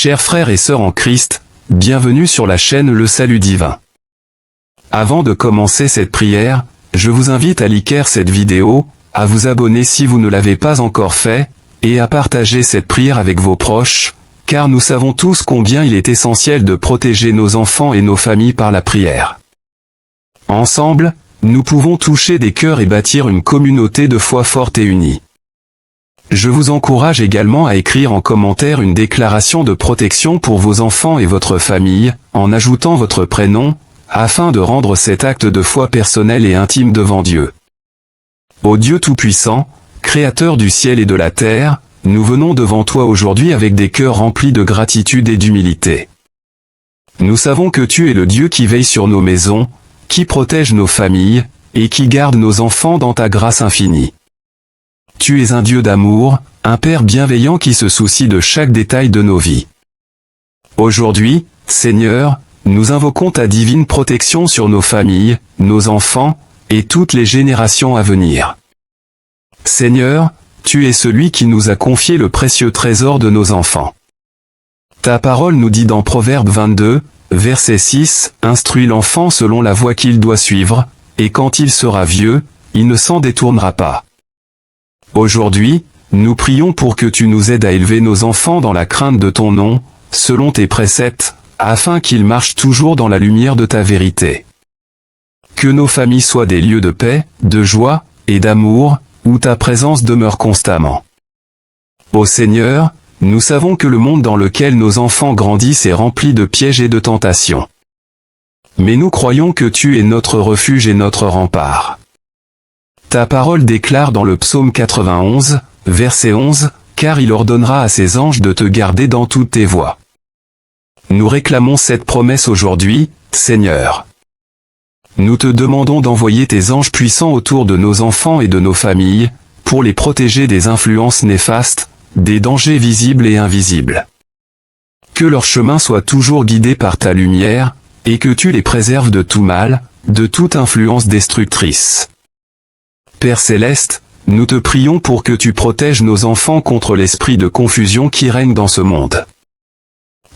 Chers frères et sœurs en Christ, bienvenue sur la chaîne Le Salut Divin. Avant de commencer cette prière, je vous invite à liker cette vidéo, à vous abonner si vous ne l'avez pas encore fait, et à partager cette prière avec vos proches, car nous savons tous combien il est essentiel de protéger nos enfants et nos familles par la prière. Ensemble, nous pouvons toucher des cœurs et bâtir une communauté de foi forte et unie. Je vous encourage également à écrire en commentaire une déclaration de protection pour vos enfants et votre famille, en ajoutant votre prénom, afin de rendre cet acte de foi personnel et intime devant Dieu. Ô Dieu Tout-Puissant, Créateur du ciel et de la terre, nous venons devant toi aujourd'hui avec des cœurs remplis de gratitude et d'humilité. Nous savons que tu es le Dieu qui veille sur nos maisons, qui protège nos familles, et qui garde nos enfants dans ta grâce infinie. Tu es un Dieu d'amour, un Père bienveillant qui se soucie de chaque détail de nos vies. Aujourd'hui, Seigneur, nous invoquons ta divine protection sur nos familles, nos enfants, et toutes les générations à venir. Seigneur, tu es celui qui nous a confié le précieux trésor de nos enfants. Ta parole nous dit dans Proverbe 22, verset 6, « Instruis l'enfant selon la voie qu'il doit suivre, et quand il sera vieux, il ne s'en détournera pas. » Aujourd'hui, nous prions pour que tu nous aides à élever nos enfants dans la crainte de ton nom, selon tes préceptes, afin qu'ils marchent toujours dans la lumière de ta vérité. Que nos familles soient des lieux de paix, de joie, et d'amour, où ta présence demeure constamment. Ô Seigneur, nous savons que le monde dans lequel nos enfants grandissent est rempli de pièges et de tentations. Mais nous croyons que tu es notre refuge et notre rempart. Ta parole déclare dans le psaume 91, verset 11, « Car il ordonnera à ses anges de te garder dans toutes tes voies. » Nous réclamons cette promesse aujourd'hui, Seigneur. Nous te demandons d'envoyer tes anges puissants autour de nos enfants et de nos familles, pour les protéger des influences néfastes, des dangers visibles et invisibles. Que leur chemin soit toujours guidé par ta lumière, et que tu les préserves de tout mal, de toute influence destructrice. Père Céleste, nous te prions pour que tu protèges nos enfants contre l'esprit de confusion qui règne dans ce monde.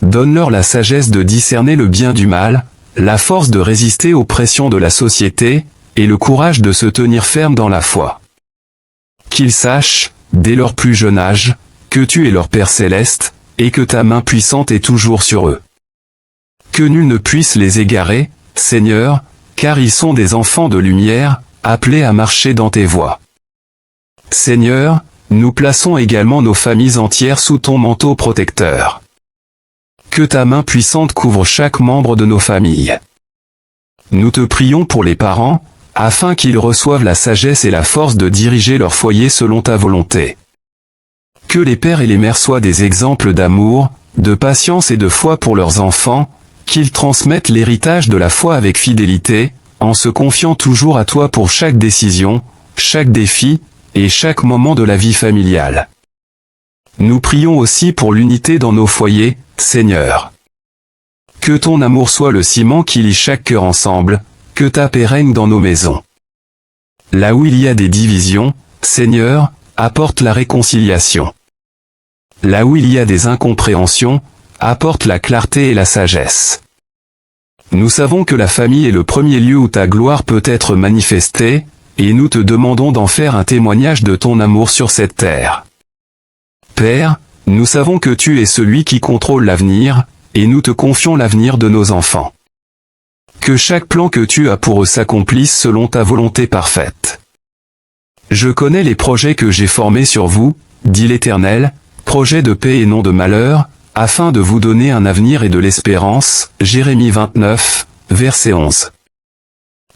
Donne-leur la sagesse de discerner le bien du mal, la force de résister aux pressions de la société, et le courage de se tenir ferme dans la foi. Qu'ils sachent, dès leur plus jeune âge, que tu es leur Père Céleste, et que ta main puissante est toujours sur eux. Que nul ne puisse les égarer, Seigneur, car ils sont des enfants de lumière, appelés à marcher dans tes voies. Seigneur, nous plaçons également nos familles entières sous ton manteau protecteur. Que ta main puissante couvre chaque membre de nos familles. Nous te prions pour les parents, afin qu'ils reçoivent la sagesse et la force de diriger leur foyer selon ta volonté. Que les pères et les mères soient des exemples d'amour, de patience et de foi pour leurs enfants, qu'ils transmettent l'héritage de la foi avec fidélité, en se confiant toujours à toi pour chaque décision, chaque défi, et chaque moment de la vie familiale. Nous prions aussi pour l'unité dans nos foyers, Seigneur. Que ton amour soit le ciment qui lie chaque cœur ensemble, que ta paix règne dans nos maisons. Là où il y a des divisions, Seigneur, apporte la réconciliation. Là où il y a des incompréhensions, apporte la clarté et la sagesse. Nous savons que la famille est le premier lieu où ta gloire peut être manifestée, et nous te demandons d'en faire un témoignage de ton amour sur cette terre. Père, nous savons que tu es celui qui contrôle l'avenir, et nous te confions l'avenir de nos enfants. Que chaque plan que tu as pour eux s'accomplisse selon ta volonté parfaite. Je connais les projets que j'ai formés sur vous, dit l'Éternel, projets de paix et non de malheur, afin de vous donner un avenir et de l'espérance. Jérémie 29, verset 11.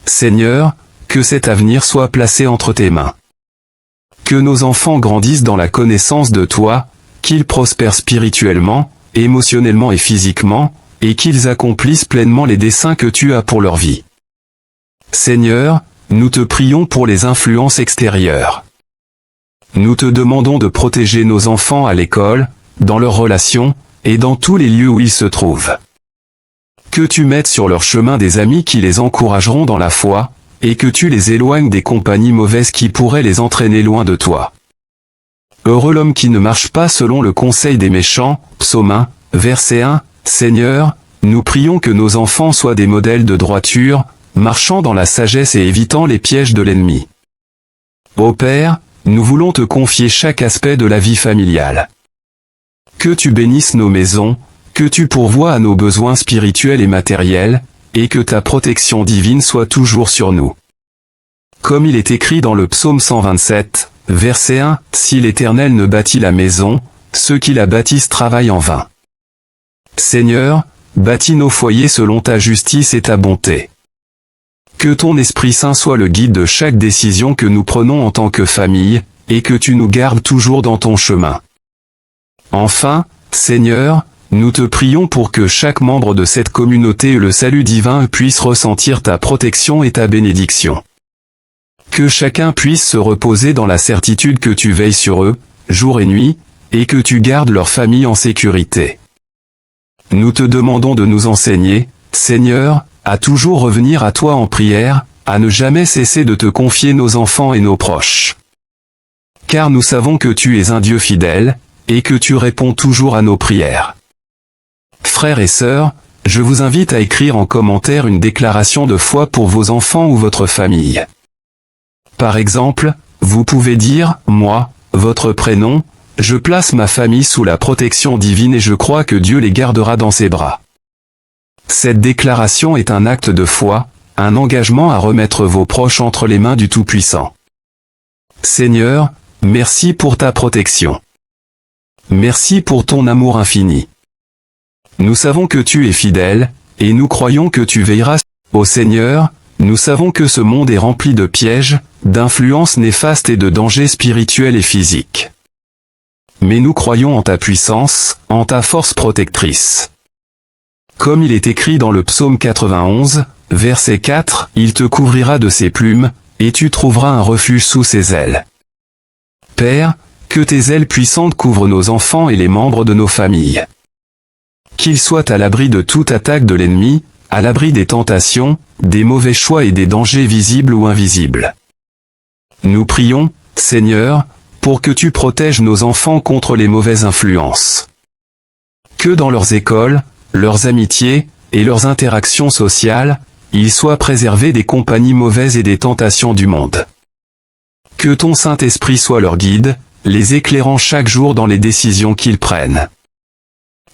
Seigneur, que cet avenir soit placé entre tes mains. Que nos enfants grandissent dans la connaissance de toi, qu'ils prospèrent spirituellement, émotionnellement et physiquement, et qu'ils accomplissent pleinement les desseins que tu as pour leur vie. Seigneur, nous te prions pour les influences extérieures. Nous te demandons de protéger nos enfants à l'école, dans leurs relations, et dans tous les lieux où ils se trouvent. Que tu mettes sur leur chemin des amis qui les encourageront dans la foi, et que tu les éloignes des compagnies mauvaises qui pourraient les entraîner loin de toi. Heureux l'homme qui ne marche pas selon le conseil des méchants, Psaume 1, verset 1, Seigneur, nous prions que nos enfants soient des modèles de droiture, marchant dans la sagesse et évitant les pièges de l'ennemi. Ô Père, nous voulons te confier chaque aspect de la vie familiale. Que tu bénisses nos maisons, que tu pourvoies à nos besoins spirituels et matériels, et que ta protection divine soit toujours sur nous. Comme il est écrit dans le psaume 127, verset 1, « Si l'Éternel ne bâtit la maison, ceux qui la bâtissent travaillent en vain. » Seigneur, bâtis nos foyers selon ta justice et ta bonté. Que ton Esprit Saint soit le guide de chaque décision que nous prenons en tant que famille, et que tu nous gardes toujours dans ton chemin. Enfin, Seigneur, nous te prions pour que chaque membre de cette communauté et le salut divin puisse ressentir ta protection et ta bénédiction. Que chacun puisse se reposer dans la certitude que tu veilles sur eux, jour et nuit, et que tu gardes leur famille en sécurité. Nous te demandons de nous enseigner, Seigneur, à toujours revenir à toi en prière, à ne jamais cesser de te confier nos enfants et nos proches. Car nous savons que tu es un Dieu fidèle, et que tu réponds toujours à nos prières. Frères et sœurs, je vous invite à écrire en commentaire une déclaration de foi pour vos enfants ou votre famille. Par exemple, vous pouvez dire, moi, votre prénom, je place ma famille sous la protection divine et je crois que Dieu les gardera dans ses bras. Cette déclaration est un acte de foi, un engagement à remettre vos proches entre les mains du Tout-Puissant. Seigneur, merci pour ta protection. Merci pour ton amour infini. Nous savons que tu es fidèle, et nous croyons que tu veilleras. Ô Seigneur, nous savons que ce monde est rempli de pièges, d'influences néfastes et de dangers spirituels et physiques. Mais nous croyons en ta puissance, en ta force protectrice. Comme il est écrit dans le psaume 91, verset 4, « Il te couvrira de ses plumes, et tu trouveras un refuge sous ses ailes. » Père, que tes ailes puissantes couvrent nos enfants et les membres de nos familles. Qu'ils soient à l'abri de toute attaque de l'ennemi, à l'abri des tentations, des mauvais choix et des dangers visibles ou invisibles. Nous prions, Seigneur, pour que tu protèges nos enfants contre les mauvaises influences. Que dans leurs écoles, leurs amitiés, et leurs interactions sociales, ils soient préservés des compagnies mauvaises et des tentations du monde. Que ton Saint-Esprit soit leur guide, les éclairant chaque jour dans les décisions qu'ils prennent.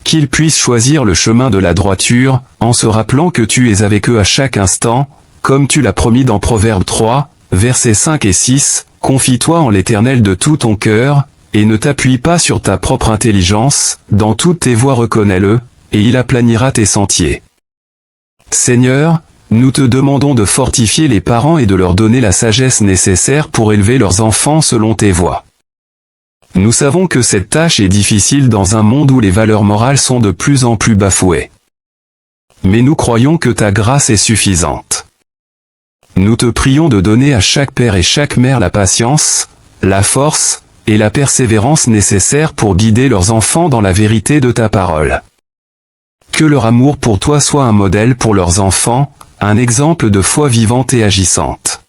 Qu'ils puissent choisir le chemin de la droiture, en se rappelant que tu es avec eux à chaque instant, comme tu l'as promis dans Proverbe 3, versets 5 et 6, « Confie-toi en l'Éternel de tout ton cœur, et ne t'appuie pas sur ta propre intelligence, dans toutes tes voies reconnais-le, et il aplanira tes sentiers. » Seigneur, nous te demandons de fortifier les parents et de leur donner la sagesse nécessaire pour élever leurs enfants selon tes voies. Nous savons que cette tâche est difficile dans un monde où les valeurs morales sont de plus en plus bafouées. Mais nous croyons que ta grâce est suffisante. Nous te prions de donner à chaque père et chaque mère la patience, la force, et la persévérance nécessaires pour guider leurs enfants dans la vérité de ta parole. Que leur amour pour toi soit un modèle pour leurs enfants, un exemple de foi vivante et agissante.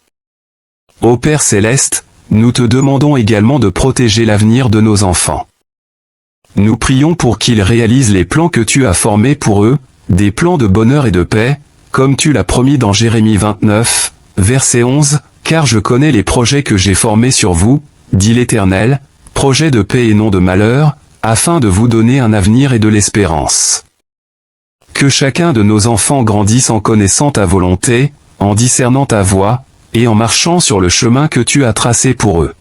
Ô Père céleste, nous te demandons également de protéger l'avenir de nos enfants. Nous prions pour qu'ils réalisent les plans que tu as formés pour eux, des plans de bonheur et de paix, comme tu l'as promis dans Jérémie 29, verset 11, « Car je connais les projets que j'ai formés sur vous, dit l'Éternel, projets de paix et non de malheur, afin de vous donner un avenir et de l'espérance. » Que chacun de nos enfants grandisse en connaissant ta volonté, en discernant ta voie, et en marchant sur le chemin que tu as tracé pour eux.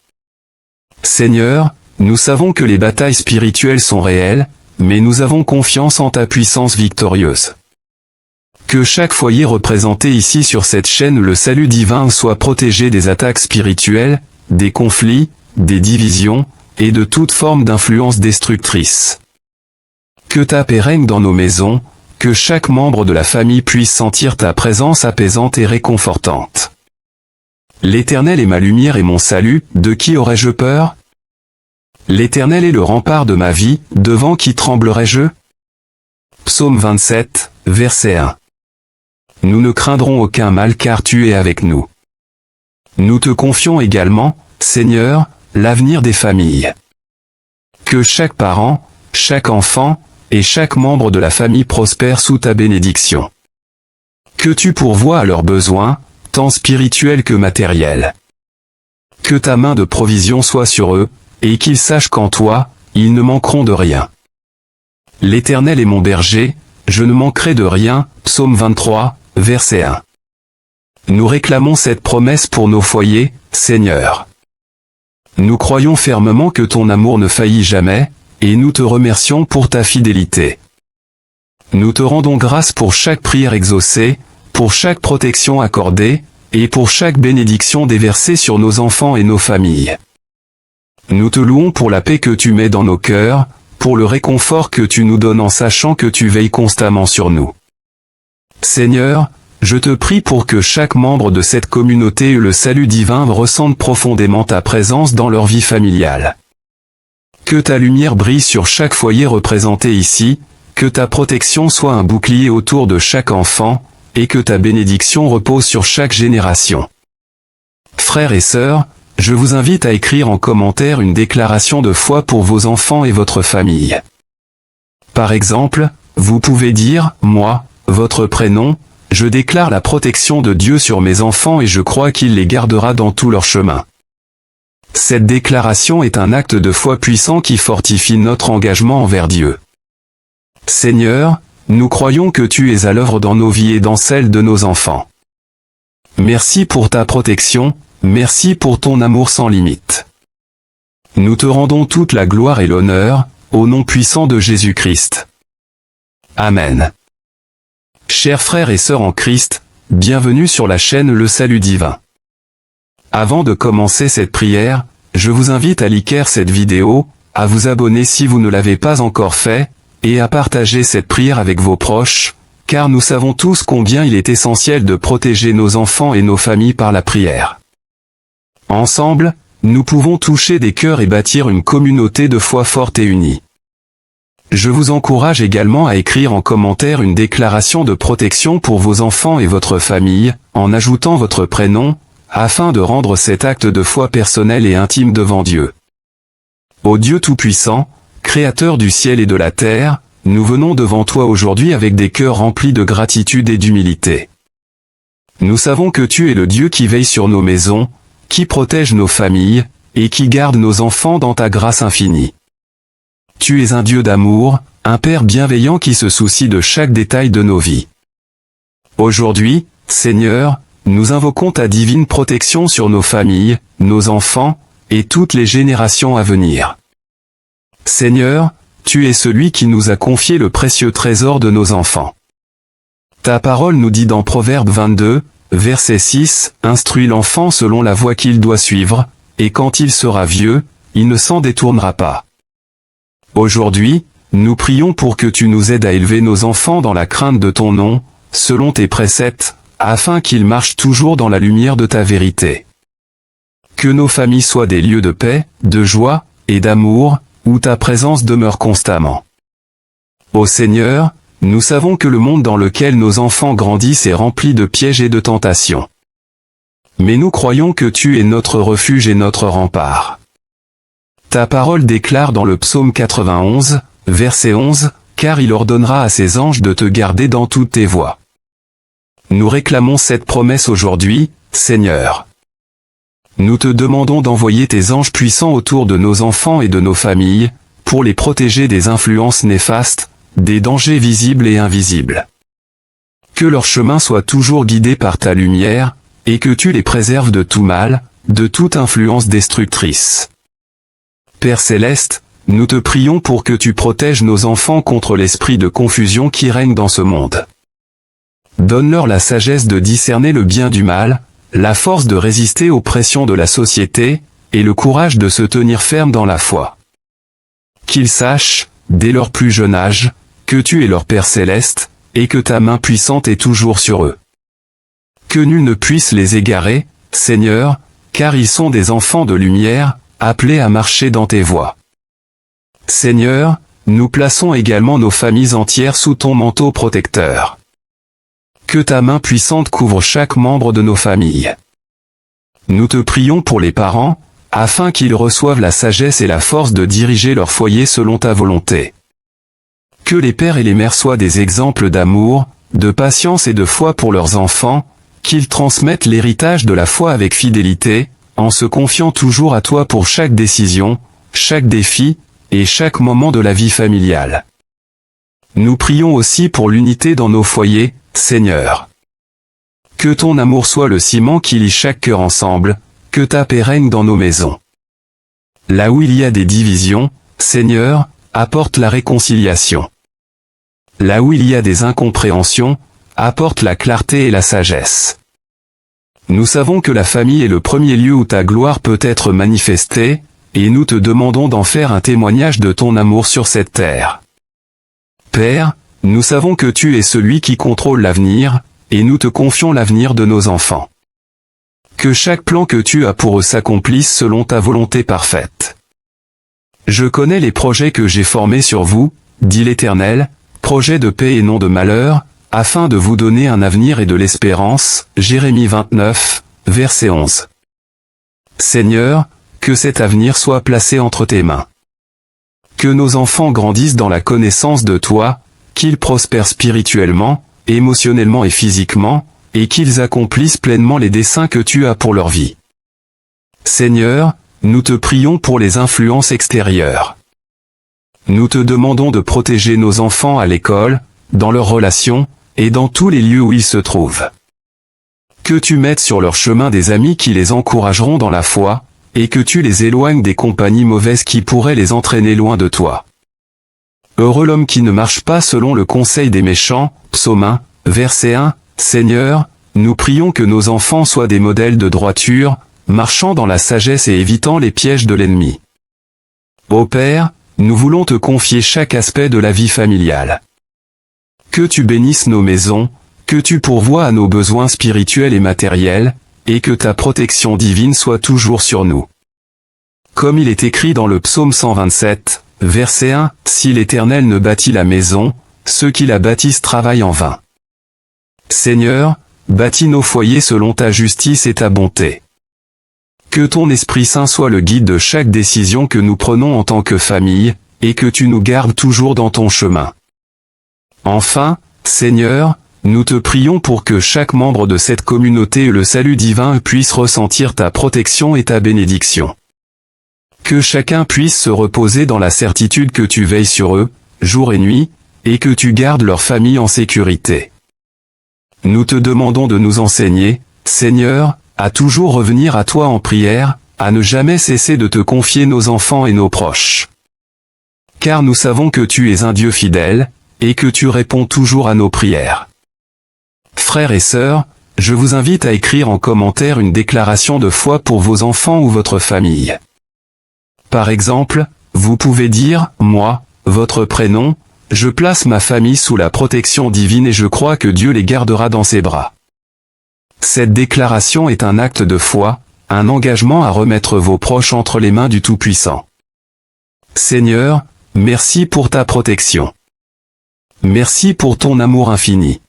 Seigneur, nous savons que les batailles spirituelles sont réelles, mais nous avons confiance en ta puissance victorieuse. Que chaque foyer représenté ici sur cette chaîne Le Salut Divin soit protégé des attaques spirituelles, des conflits, des divisions, et de toute forme d'influence destructrice. Que ta paix règne dans nos maisons, que chaque membre de la famille puisse sentir ta présence apaisante et réconfortante. L'Éternel est ma lumière et mon salut, de qui aurais-je peur? L'Éternel est le rempart de ma vie, devant qui tremblerais-je? Psaume 27, verset 1. Nous ne craindrons aucun mal car tu es avec nous. Nous te confions également, Seigneur, l'avenir des familles. Que chaque parent, chaque enfant, et chaque membre de la famille prospère sous ta bénédiction. Que tu pourvoies à leurs besoins, tant spirituels que matériels. Que ta main de provision soit sur eux, et qu'ils sachent qu'en toi, ils ne manqueront de rien. L'Éternel est mon berger, je ne manquerai de rien. Psaume 23, verset 1. Nous réclamons cette promesse pour nos foyers, Seigneur. Nous croyons fermement que ton amour ne faillit jamais, et nous te remercions pour ta fidélité. Nous te rendons grâce pour chaque prière exaucée, pour chaque protection accordée, et pour chaque bénédiction déversée sur nos enfants et nos familles. Nous te louons pour la paix que tu mets dans nos cœurs, pour le réconfort que tu nous donnes en sachant que tu veilles constamment sur nous. Seigneur, je te prie pour que chaque membre de cette communauté et le salut divin ressentent profondément ta présence dans leur vie familiale. Que ta lumière brille sur chaque foyer représenté ici, que ta protection soit un bouclier autour de chaque enfant, et que ta bénédiction repose sur chaque génération. Frères et sœurs, je vous invite à écrire en commentaire une déclaration de foi pour vos enfants et votre famille. Par exemple, vous pouvez dire, moi, votre prénom, je déclare la protection de Dieu sur mes enfants et je crois qu'il les gardera dans tout leur chemin. Cette déclaration est un acte de foi puissant qui fortifie notre engagement envers Dieu. Seigneur, nous croyons que tu es à l'œuvre dans nos vies et dans celles de nos enfants. Merci pour ta protection, merci pour ton amour sans limite. Nous te rendons toute la gloire et l'honneur, au nom puissant de Jésus-Christ. Amen. Chers frères et sœurs en Christ, bienvenue sur la chaîne Le Salut Divin. Avant de commencer cette prière, je vous invite à liker cette vidéo, à vous abonner si vous ne l'avez pas encore fait, et à partager cette prière avec vos proches, car nous savons tous combien il est essentiel de protéger nos enfants et nos familles par la prière. Ensemble, nous pouvons toucher des cœurs et bâtir une communauté de foi forte et unie. Je vous encourage également à écrire en commentaire une déclaration de protection pour vos enfants et votre famille, en ajoutant votre prénom, afin de rendre cet acte de foi personnel et intime devant Dieu. Ô Dieu Tout-Puissant, Créateur du ciel et de la terre, nous venons devant toi aujourd'hui avec des cœurs remplis de gratitude et d'humilité. Nous savons que tu es le Dieu qui veille sur nos maisons, qui protège nos familles, et qui garde nos enfants dans ta grâce infinie. Tu es un Dieu d'amour, un Père bienveillant qui se soucie de chaque détail de nos vies. Aujourd'hui, Seigneur, nous invoquons ta divine protection sur nos familles, nos enfants, et toutes les générations à venir. Seigneur, tu es celui qui nous a confié le précieux trésor de nos enfants. Ta parole nous dit dans Proverbe 22, verset 6, « Instruis l'enfant selon la voie qu'il doit suivre, et quand il sera vieux, il ne s'en détournera pas. » Aujourd'hui, nous prions pour que tu nous aides à élever nos enfants dans la crainte de ton nom, selon tes préceptes, afin qu'ils marchent toujours dans la lumière de ta vérité. Que nos familles soient des lieux de paix, de joie, et d'amour, où ta présence demeure constamment. Ô Seigneur, nous savons que le monde dans lequel nos enfants grandissent est rempli de pièges et de tentations. Mais nous croyons que tu es notre refuge et notre rempart. Ta parole déclare dans le psaume 91, verset 11, « Car il ordonnera à ses anges de te garder dans toutes tes voies. » Nous réclamons cette promesse aujourd'hui, Seigneur. Nous te demandons d'envoyer tes anges puissants autour de nos enfants et de nos familles, pour les protéger des influences néfastes, des dangers visibles et invisibles. Que leur chemin soit toujours guidé par ta lumière, et que tu les préserves de tout mal, de toute influence destructrice. Père Céleste, nous te prions pour que tu protèges nos enfants contre l'esprit de confusion qui règne dans ce monde. Donne-leur la sagesse de discerner le bien du mal, la force de résister aux pressions de la société, et le courage de se tenir ferme dans la foi. Qu'ils sachent, dès leur plus jeune âge, que tu es leur Père Céleste, et que ta main puissante est toujours sur eux. Que nul ne puisse les égarer, Seigneur, car ils sont des enfants de lumière, appelés à marcher dans tes voies. Seigneur, nous plaçons également nos familles entières sous ton manteau protecteur. Que ta main puissante couvre chaque membre de nos familles. Nous te prions pour les parents, afin qu'ils reçoivent la sagesse et la force de diriger leur foyer selon ta volonté. Que les pères et les mères soient des exemples d'amour, de patience et de foi pour leurs enfants, qu'ils transmettent l'héritage de la foi avec fidélité, en se confiant toujours à toi pour chaque décision, chaque défi, et chaque moment de la vie familiale. Nous prions aussi pour l'unité dans nos foyers, Seigneur. Que ton amour soit le ciment qui lie chaque cœur ensemble, que ta paix règne dans nos maisons. Là où il y a des divisions, Seigneur, apporte la réconciliation. Là où il y a des incompréhensions, apporte la clarté et la sagesse. Nous savons que la famille est le premier lieu où ta gloire peut être manifestée, et nous te demandons d'en faire un témoignage de ton amour sur cette terre. Père, nous savons que tu es celui qui contrôle l'avenir, et nous te confions l'avenir de nos enfants. Que chaque plan que tu as pour eux s'accomplisse selon ta volonté parfaite. Je connais les projets que j'ai formés sur vous, dit l'Éternel, projets de paix et non de malheur, afin de vous donner un avenir et de l'espérance. Jérémie 29, verset 11. Seigneur, que cet avenir soit placé entre tes mains. Que nos enfants grandissent dans la connaissance de toi, qu'ils prospèrent spirituellement, émotionnellement et physiquement, et qu'ils accomplissent pleinement les desseins que tu as pour leur vie. Seigneur, nous te prions pour les influences extérieures. Nous te demandons de protéger nos enfants à l'école, dans leurs relations, et dans tous les lieux où ils se trouvent. Que tu mettes sur leur chemin des amis qui les encourageront dans la foi, et que tu les éloignes des compagnies mauvaises qui pourraient les entraîner loin de toi. Heureux l'homme qui ne marche pas selon le conseil des méchants, Psaume 1, verset 1, Seigneur, nous prions que nos enfants soient des modèles de droiture, marchant dans la sagesse et évitant les pièges de l'ennemi. Ô Père, nous voulons te confier chaque aspect de la vie familiale. Que tu bénisses nos maisons, que tu pourvoies à nos besoins spirituels et matériels, et que ta protection divine soit toujours sur nous. Comme il est écrit dans le psaume 127, verset 1, « Si l'Éternel ne bâtit la maison, ceux qui la bâtissent travaillent en vain. » Seigneur, bâtis nos foyers selon ta justice et ta bonté. Que ton Esprit Saint soit le guide de chaque décision que nous prenons en tant que famille, et que tu nous gardes toujours dans ton chemin. Enfin, Seigneur, nous te prions pour que chaque membre de cette communauté et le salut divin puisse ressentir ta protection et ta bénédiction. Que chacun puisse se reposer dans la certitude que tu veilles sur eux, jour et nuit, et que tu gardes leur famille en sécurité. Nous te demandons de nous enseigner, Seigneur, à toujours revenir à toi en prière, à ne jamais cesser de te confier nos enfants et nos proches. Car nous savons que tu es un Dieu fidèle, et que tu réponds toujours à nos prières. Frères et sœurs, je vous invite à écrire en commentaire une déclaration de foi pour vos enfants ou votre famille. Par exemple, vous pouvez dire, moi, votre prénom, je place ma famille sous la protection divine et je crois que Dieu les gardera dans ses bras. Cette déclaration est un acte de foi, un engagement à remettre vos proches entre les mains du Tout-Puissant. Seigneur, merci pour ta protection. Merci pour ton amour infini.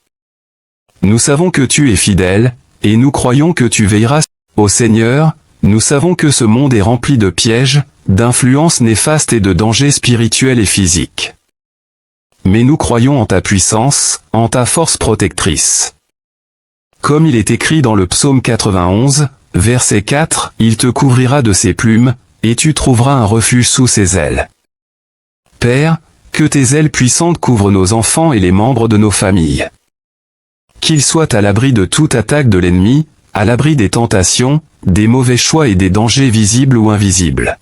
Nous savons que tu es fidèle, et nous croyons que tu veilleras. Ô Seigneur, nous savons que ce monde est rempli de pièges, d'influences néfastes et de dangers spirituels et physiques. Mais nous croyons en ta puissance, en ta force protectrice. Comme il est écrit dans le psaume 91, verset 4, « Il te couvrira de ses plumes, et tu trouveras un refuge sous ses ailes. » Père, que tes ailes puissantes couvrent nos enfants et les membres de nos familles. Qu'ils soient à l'abri de toute attaque de l'ennemi, à l'abri des tentations, des mauvais choix et des dangers visibles ou invisibles.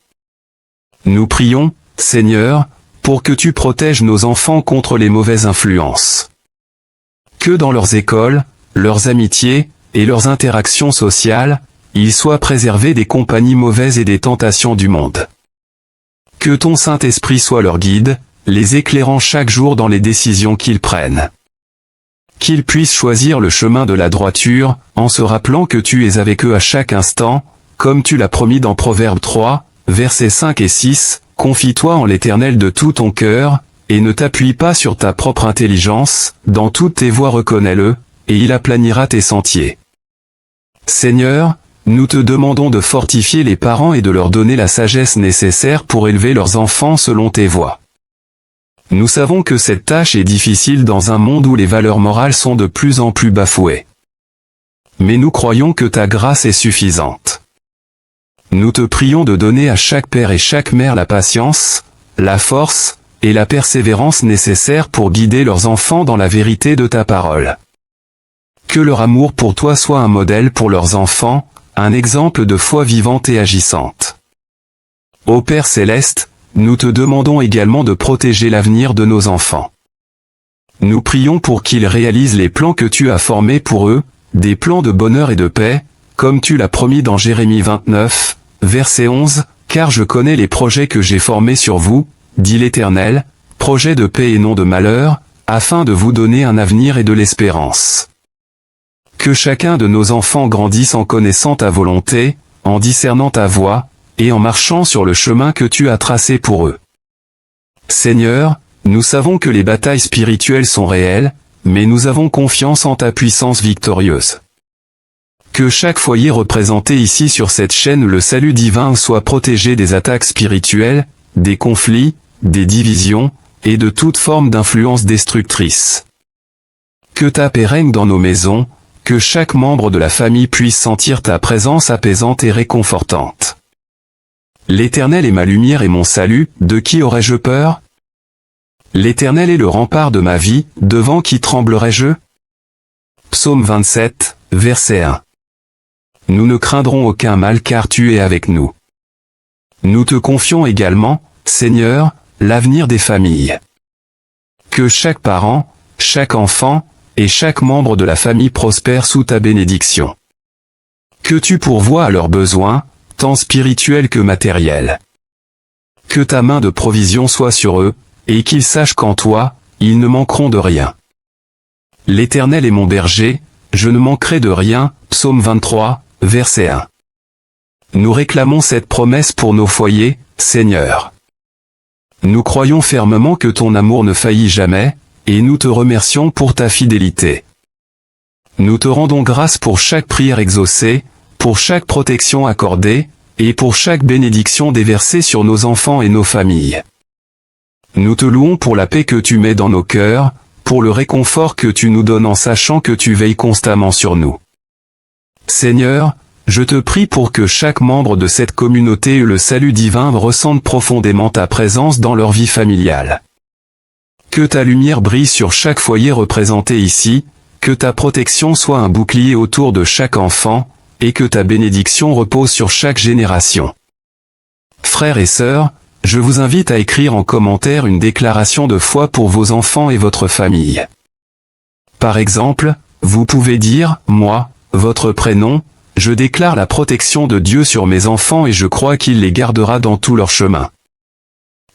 Nous prions, Seigneur, pour que tu protèges nos enfants contre les mauvaises influences. Que dans leurs écoles, leurs amitiés, et leurs interactions sociales, ils soient préservés des compagnies mauvaises et des tentations du monde. Que ton Saint-Esprit soit leur guide, les éclairant chaque jour dans les décisions qu'ils prennent. Qu'ils puissent choisir le chemin de la droiture, en se rappelant que tu es avec eux à chaque instant, comme tu l'as promis dans Proverbe 3, versets 5 et 6, « Confie-toi en l'Éternel de tout ton cœur, et ne t'appuie pas sur ta propre intelligence, dans toutes tes voies reconnais-le, et il aplanira tes sentiers. » Seigneur, nous te demandons de fortifier les parents et de leur donner la sagesse nécessaire pour élever leurs enfants selon tes voies. Nous savons que cette tâche est difficile dans un monde où les valeurs morales sont de plus en plus bafouées. Mais nous croyons que ta grâce est suffisante. Nous te prions de donner à chaque père et chaque mère la patience, la force et la persévérance nécessaires pour guider leurs enfants dans la vérité de ta parole. Que leur amour pour toi soit un modèle pour leurs enfants, un exemple de foi vivante et agissante. Ô Père céleste, nous te demandons également de protéger l'avenir de nos enfants. Nous prions pour qu'ils réalisent les plans que tu as formés pour eux, des plans de bonheur et de paix, comme tu l'as promis dans Jérémie 29, verset 11, « Car je connais les projets que j'ai formés sur vous, dit l'Éternel, projets de paix et non de malheur, afin de vous donner un avenir et de l'espérance. » Que chacun de nos enfants grandisse en connaissant ta volonté, en discernant ta voie, et en marchant sur le chemin que tu as tracé pour eux. Seigneur, nous savons que les batailles spirituelles sont réelles, mais nous avons confiance en ta puissance victorieuse. Que chaque foyer représenté ici sur cette chaîne Le Salut Divin soit protégé des attaques spirituelles, des conflits, des divisions, et de toute forme d'influence destructrice. Que ta paix règne dans nos maisons, que chaque membre de la famille puisse sentir ta présence apaisante et réconfortante. L'Éternel est ma lumière et mon salut, de qui aurais-je peur? L'Éternel est le rempart de ma vie, devant qui tremblerais-je? Psaume 27, verset 1. Nous ne craindrons aucun mal car tu es avec nous. Nous te confions également, Seigneur, l'avenir des familles. Que chaque parent, chaque enfant, et chaque membre de la famille prospère sous ta bénédiction. Que tu pourvoies à leurs besoins, tant spirituels que matériels. Que ta main de provision soit sur eux, et qu'ils sachent qu'en toi, ils ne manqueront de rien. L'Éternel est mon berger, je ne manquerai de rien, Psaume 23, verset 1. Nous réclamons cette promesse pour nos foyers, Seigneur. Nous croyons fermement que ton amour ne faillit jamais, et nous te remercions pour ta fidélité. Nous te rendons grâce pour chaque prière exaucée, pour chaque protection accordée, et pour chaque bénédiction déversée sur nos enfants et nos familles. Nous te louons pour la paix que tu mets dans nos cœurs, pour le réconfort que tu nous donnes en sachant que tu veilles constamment sur nous. Seigneur, je te prie pour que chaque membre de cette communauté Le Salut Divin ressente profondément ta présence dans leur vie familiale. Que ta lumière brille sur chaque foyer représenté ici, que ta protection soit un bouclier autour de chaque enfant, et que ta bénédiction repose sur chaque génération. Frères et sœurs, je vous invite à écrire en commentaire une déclaration de foi pour vos enfants et votre famille. Par exemple, vous pouvez dire, moi, votre prénom, je déclare la protection de Dieu sur mes enfants et je crois qu'il les gardera dans tout leur chemin.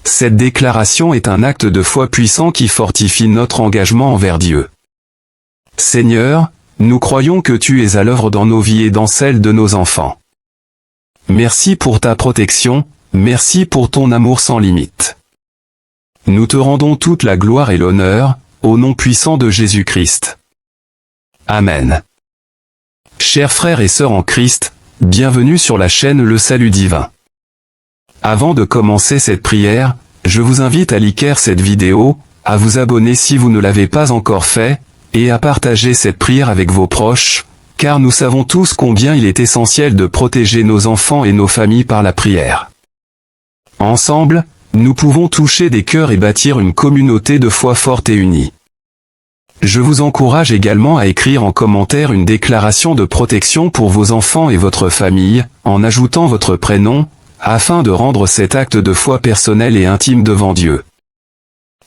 Cette déclaration est un acte de foi puissant qui fortifie notre engagement envers Dieu. Seigneur, nous croyons que tu es à l'œuvre dans nos vies et dans celles de nos enfants. Merci pour ta protection, merci pour ton amour sans limite. Nous te rendons toute la gloire et l'honneur, au nom puissant de Jésus-Christ. Amen. Chers frères et sœurs en Christ, bienvenue sur la chaîne Le Salut Divin. Avant de commencer cette prière, je vous invite à liker cette vidéo, à vous abonner si vous ne l'avez pas encore fait, et à partager cette prière avec vos proches, car nous savons tous combien il est essentiel de protéger nos enfants et nos familles par la prière. Ensemble, nous pouvons toucher des cœurs et bâtir une communauté de foi forte et unie. Je vous encourage également à écrire en commentaire une déclaration de protection pour vos enfants et votre famille, en ajoutant votre prénom, afin de rendre cet acte de foi personnel et intime devant Dieu.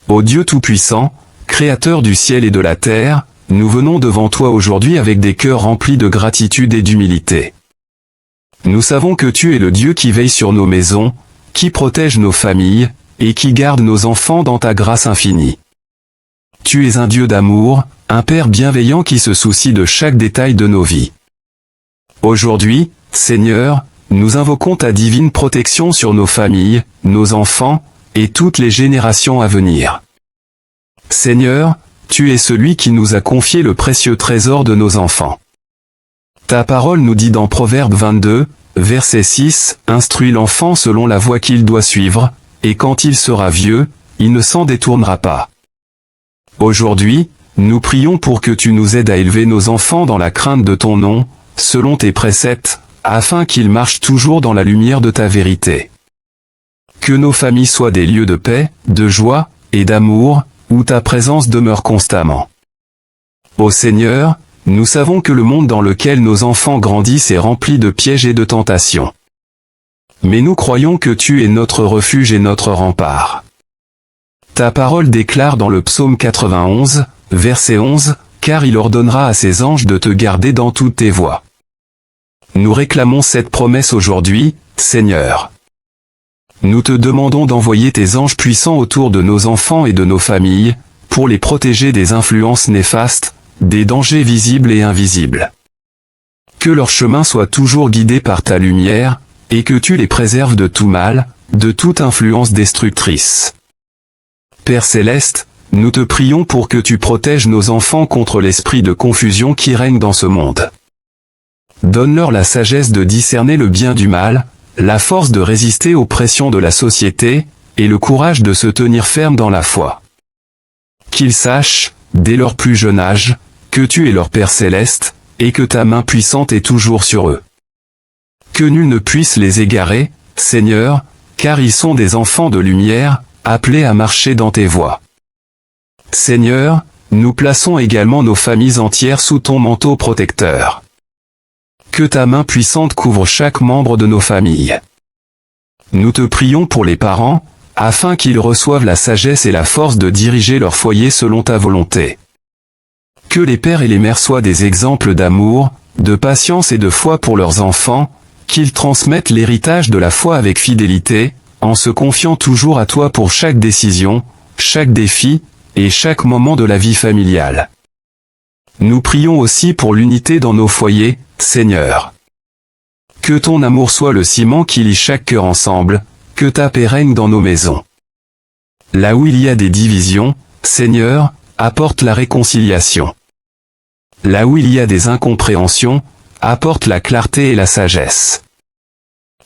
Ô Dieu Tout-Puissant, Créateur du ciel et de la terre, nous venons devant toi aujourd'hui avec des cœurs remplis de gratitude et d'humilité. Nous savons que tu es le Dieu qui veille sur nos maisons, qui protège nos familles, et qui garde nos enfants dans ta grâce infinie. Tu es un Dieu d'amour, un Père bienveillant qui se soucie de chaque détail de nos vies. Aujourd'hui, Seigneur, nous invoquons ta divine protection sur nos familles, nos enfants, et toutes les générations à venir. Seigneur, tu es celui qui nous a confié le précieux trésor de nos enfants. Ta parole nous dit dans Proverbe 22, verset 6, « Instruis l'enfant selon la voie qu'il doit suivre, et quand il sera vieux, il ne s'en détournera pas. Aujourd'hui, nous prions pour que tu nous aides à élever nos enfants dans la crainte de ton nom, selon tes préceptes, afin qu'ils marchent toujours dans la lumière de ta vérité. Que nos familles soient des lieux de paix, de joie et d'amour, où ta présence demeure constamment. Ô Seigneur, nous savons que le monde dans lequel nos enfants grandissent est rempli de pièges et de tentations. Mais nous croyons que tu es notre refuge et notre rempart. Ta parole déclare dans le psaume 91, verset 11, « Car il ordonnera à ses anges de te garder dans toutes tes voies. » Nous réclamons cette promesse aujourd'hui, Seigneur. Nous te demandons d'envoyer tes anges puissants autour de nos enfants et de nos familles, pour les protéger des influences néfastes, des dangers visibles et invisibles. Que leur chemin soit toujours guidé par ta lumière, et que tu les préserves de tout mal, de toute influence destructrice. Père céleste, nous te prions pour que tu protèges nos enfants contre l'esprit de confusion qui règne dans ce monde. Donne-leur la sagesse de discerner le bien du mal, la force de résister aux pressions de la société, et le courage de se tenir ferme dans la foi. Qu'ils sachent, dès leur plus jeune âge, que tu es leur Père céleste, et que ta main puissante est toujours sur eux. Que nul ne puisse les égarer, Seigneur, car ils sont des enfants de lumière, appelés à marcher dans tes voies. Seigneur, nous plaçons également nos familles entières sous ton manteau protecteur. Que ta main puissante couvre chaque membre de nos familles. Nous te prions pour les parents, afin qu'ils reçoivent la sagesse et la force de diriger leur foyer selon ta volonté. Que les pères et les mères soient des exemples d'amour, de patience et de foi pour leurs enfants, qu'ils transmettent l'héritage de la foi avec fidélité, en se confiant toujours à toi pour chaque décision, chaque défi, et chaque moment de la vie familiale. Nous prions aussi pour l'unité dans nos foyers, Seigneur. Que ton amour soit le ciment qui lie chaque cœur ensemble, que ta paix règne dans nos maisons. Là où il y a des divisions, Seigneur, apporte la réconciliation. Là où il y a des incompréhensions, apporte la clarté et la sagesse.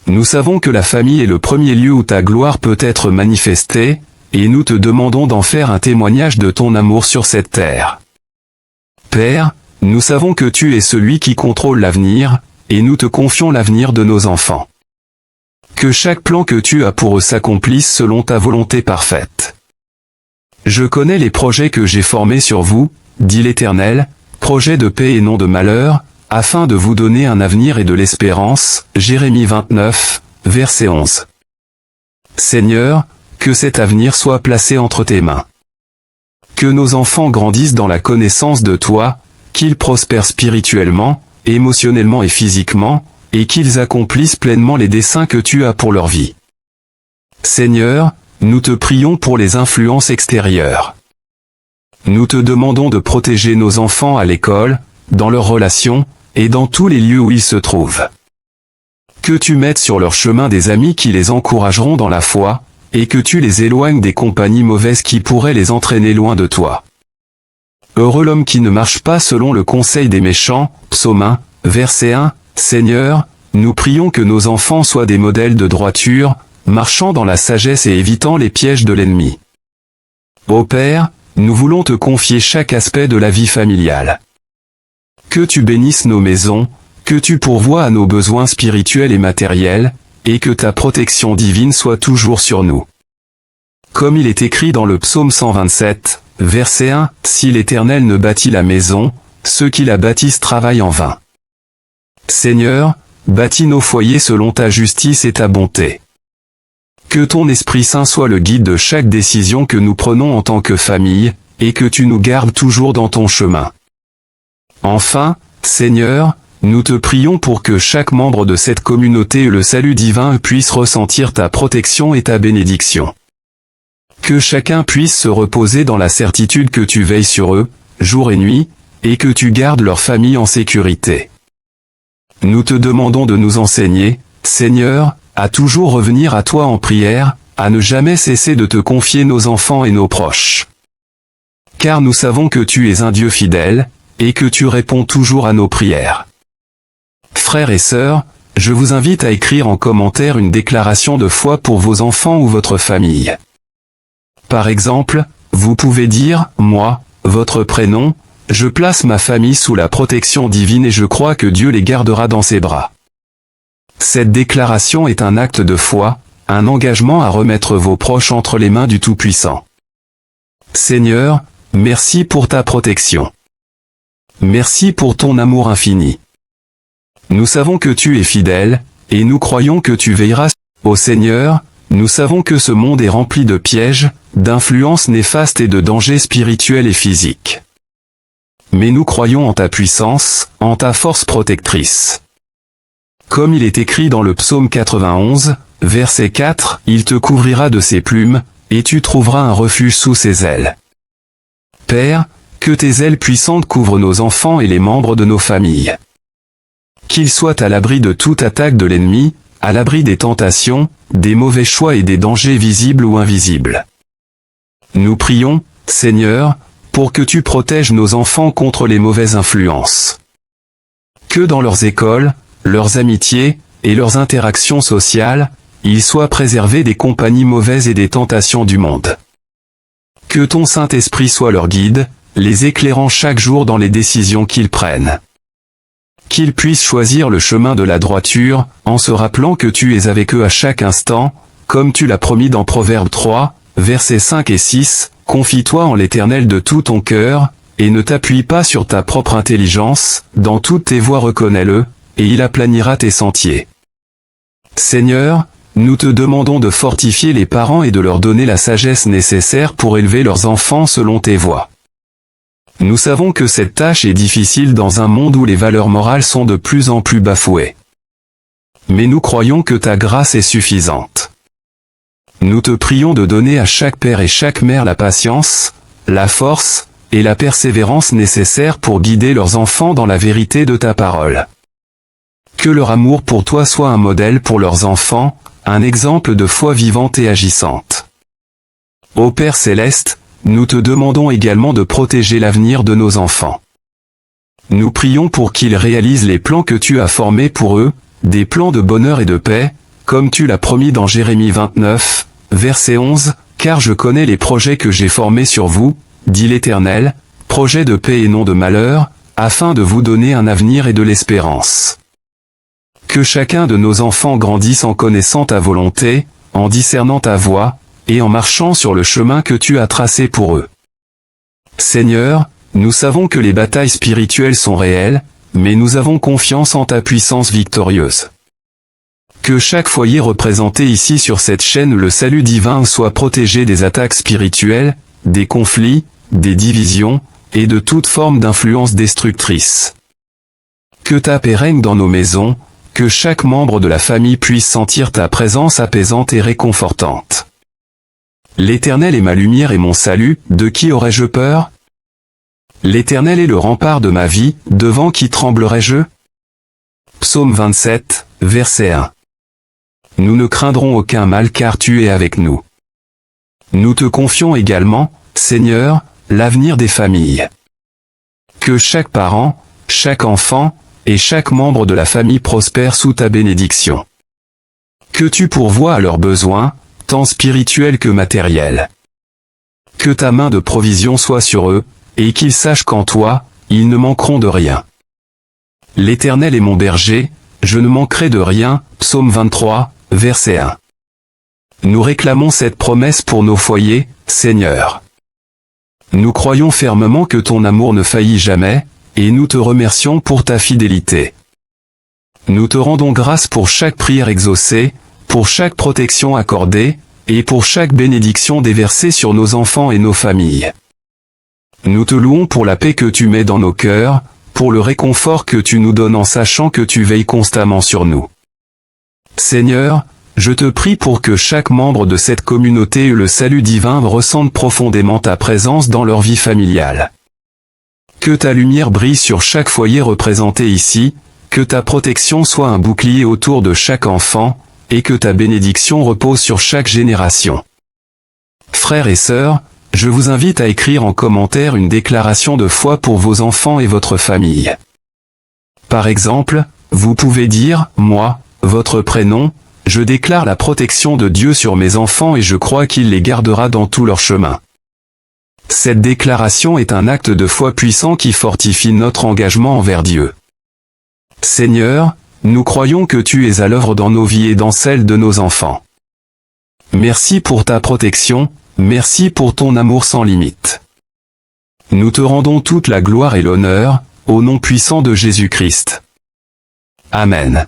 Nous savons que la famille est le premier lieu où ta gloire peut être manifestée, et nous te demandons d'en faire un témoignage de ton amour sur cette terre. Père, nous savons que tu es celui qui contrôle l'avenir, et nous te confions l'avenir de nos enfants. Que chaque plan que tu as pour eux s'accomplisse selon ta volonté parfaite. Je connais les projets que j'ai formés sur vous, dit l'Éternel, projets de paix et non de malheur, afin de vous donner un avenir et de l'espérance. Jérémie 29, verset 11. Seigneur, que cet avenir soit placé entre tes mains. Que nos enfants grandissent dans la connaissance de toi, qu'ils prospèrent spirituellement, émotionnellement et physiquement, et qu'ils accomplissent pleinement les desseins que tu as pour leur vie. Seigneur, nous te prions pour les influences extérieures. Nous te demandons de protéger nos enfants à l'école, dans leurs relations, et dans tous les lieux où ils se trouvent. Que tu mettes sur leur chemin des amis qui les encourageront dans la foi, et que tu les éloignes des compagnies mauvaises qui pourraient les entraîner loin de toi. Heureux l'homme qui ne marche pas selon le conseil des méchants, Psaume 1, verset 1, Seigneur, nous prions que nos enfants soient des modèles de droiture, marchant dans la sagesse et évitant les pièges de l'ennemi. Ô Père, nous voulons te confier chaque aspect de la vie familiale. Que tu bénisses nos maisons, que tu pourvoies à nos besoins spirituels et matériels, et que ta protection divine soit toujours sur nous. Comme il est écrit dans le psaume 127, verset 1, « Si l'Éternel ne bâtit la maison, ceux qui la bâtissent travaillent en vain. » Seigneur, bâtis nos foyers selon ta justice et ta bonté. Que ton Esprit Saint soit le guide de chaque décision que nous prenons en tant que famille, et que tu nous gardes toujours dans ton chemin. Enfin, Seigneur, nous te prions pour que chaque membre de cette communauté et le salut divin puisse ressentir ta protection et ta bénédiction. Que chacun puisse se reposer dans la certitude que tu veilles sur eux, jour et nuit, et que tu gardes leur famille en sécurité. Nous te demandons de nous enseigner, Seigneur, à toujours revenir à toi en prière, à ne jamais cesser de te confier nos enfants et nos proches. Car nous savons que tu es un Dieu fidèle, et que tu réponds toujours à nos prières. Frères et sœurs, je vous invite à écrire en commentaire une déclaration de foi pour vos enfants ou votre famille. Par exemple, vous pouvez dire, moi, votre prénom, je place ma famille sous la protection divine et je crois que Dieu les gardera dans ses bras. Cette déclaration est un acte de foi, un engagement à remettre vos proches entre les mains du Tout-Puissant. Seigneur, merci pour ta protection. Merci pour ton amour infini. Nous savons que tu es fidèle, et nous croyons que tu veilleras. Ô Seigneur, nous savons que ce monde est rempli de pièges, d'influences néfastes et de dangers spirituels et physiques. Mais nous croyons en ta puissance, en ta force protectrice. Comme il est écrit dans le psaume 91, verset 4, il te couvrira de ses plumes, et tu trouveras un refuge sous ses ailes. Père, que tes ailes puissantes couvrent nos enfants et les membres de nos familles. Qu'ils soient à l'abri de toute attaque de l'ennemi, à l'abri des tentations, des mauvais choix et des dangers visibles ou invisibles. Nous prions, Seigneur, pour que tu protèges nos enfants contre les mauvaises influences. Que dans leurs écoles, leurs amitiés, et leurs interactions sociales, ils soient préservés des compagnies mauvaises et des tentations du monde. Que ton Saint-Esprit soit leur guide, les éclairant chaque jour dans les décisions qu'ils prennent. Qu'ils puissent choisir le chemin de la droiture, en se rappelant que tu es avec eux à chaque instant, comme tu l'as promis dans Proverbe 3, versets 5 et 6, confie-toi en l'Éternel de tout ton cœur, et ne t'appuie pas sur ta propre intelligence, dans toutes tes voies reconnais-le, et il aplanira tes sentiers. Seigneur, nous te demandons de fortifier les parents et de leur donner la sagesse nécessaire pour élever leurs enfants selon tes voies. Nous savons que cette tâche est difficile dans un monde où les valeurs morales sont de plus en plus bafouées. Mais nous croyons que ta grâce est suffisante. Nous te prions de donner à chaque père et chaque mère la patience, la force, et la persévérance nécessaires pour guider leurs enfants dans la vérité de ta parole. Que leur amour pour toi soit un modèle pour leurs enfants, un exemple de foi vivante et agissante. Ô Père Céleste, nous te demandons également de protéger l'avenir de nos enfants. Nous prions pour qu'ils réalisent les plans que tu as formés pour eux, des plans de bonheur et de paix, comme tu l'as promis dans Jérémie 29, verset 11, « Car je connais les projets que j'ai formés sur vous, dit l'Éternel, projets de paix et non de malheur, afin de vous donner un avenir et de l'espérance. » Que chacun de nos enfants grandisse en connaissant ta volonté, en discernant ta voie, et en marchant sur le chemin que tu as tracé pour eux. Seigneur, nous savons que les batailles spirituelles sont réelles, mais nous avons confiance en ta puissance victorieuse. Que chaque foyer représenté ici sur cette chaîne Le Salut Divin soit protégé des attaques spirituelles, des conflits, des divisions, et de toute forme d'influence destructrice. Que ta paix règne dans nos maisons, que chaque membre de la famille puisse sentir ta présence apaisante et réconfortante. L'Éternel est ma lumière et mon salut, de qui aurais-je peur? L'Éternel est le rempart de ma vie, devant qui tremblerais-je? Psaume 27, verset 1. Nous ne craindrons aucun mal car tu es avec nous. Nous te confions également, Seigneur, l'avenir des familles. Que chaque parent, chaque enfant, et chaque membre de la famille prospère sous ta bénédiction. Que tu pourvoies à leurs besoins, tant spirituels que matériels. Que ta main de provision soit sur eux, et qu'ils sachent qu'en toi, ils ne manqueront de rien. L'Éternel est mon berger, je ne manquerai de rien, psaume 23, verset 1. Nous réclamons cette promesse pour nos foyers, Seigneur. Nous croyons fermement que ton amour ne faillit jamais, et nous te remercions pour ta fidélité. Nous te rendons grâce pour chaque prière exaucée, pour chaque protection accordée, et pour chaque bénédiction déversée sur nos enfants et nos familles. Nous te louons pour la paix que tu mets dans nos cœurs, pour le réconfort que tu nous donnes en sachant que tu veilles constamment sur nous. Seigneur, je te prie pour que chaque membre de cette communauté et le salut divin ressente profondément ta présence dans leur vie familiale. Que ta lumière brille sur chaque foyer représenté ici, que ta protection soit un bouclier autour de chaque enfant, et que ta bénédiction repose sur chaque génération. Frères et sœurs, je vous invite à écrire en commentaire une déclaration de foi pour vos enfants et votre famille. Par exemple, vous pouvez dire, moi, votre prénom, je déclare la protection de Dieu sur mes enfants et je crois qu'il les gardera dans tout leur chemin. Cette déclaration est un acte de foi puissant qui fortifie notre engagement envers Dieu. Seigneur, nous croyons que tu es à l'œuvre dans nos vies et dans celles de nos enfants. Merci pour ta protection, merci pour ton amour sans limite. Nous te rendons toute la gloire et l'honneur, au nom puissant de Jésus-Christ. Amen.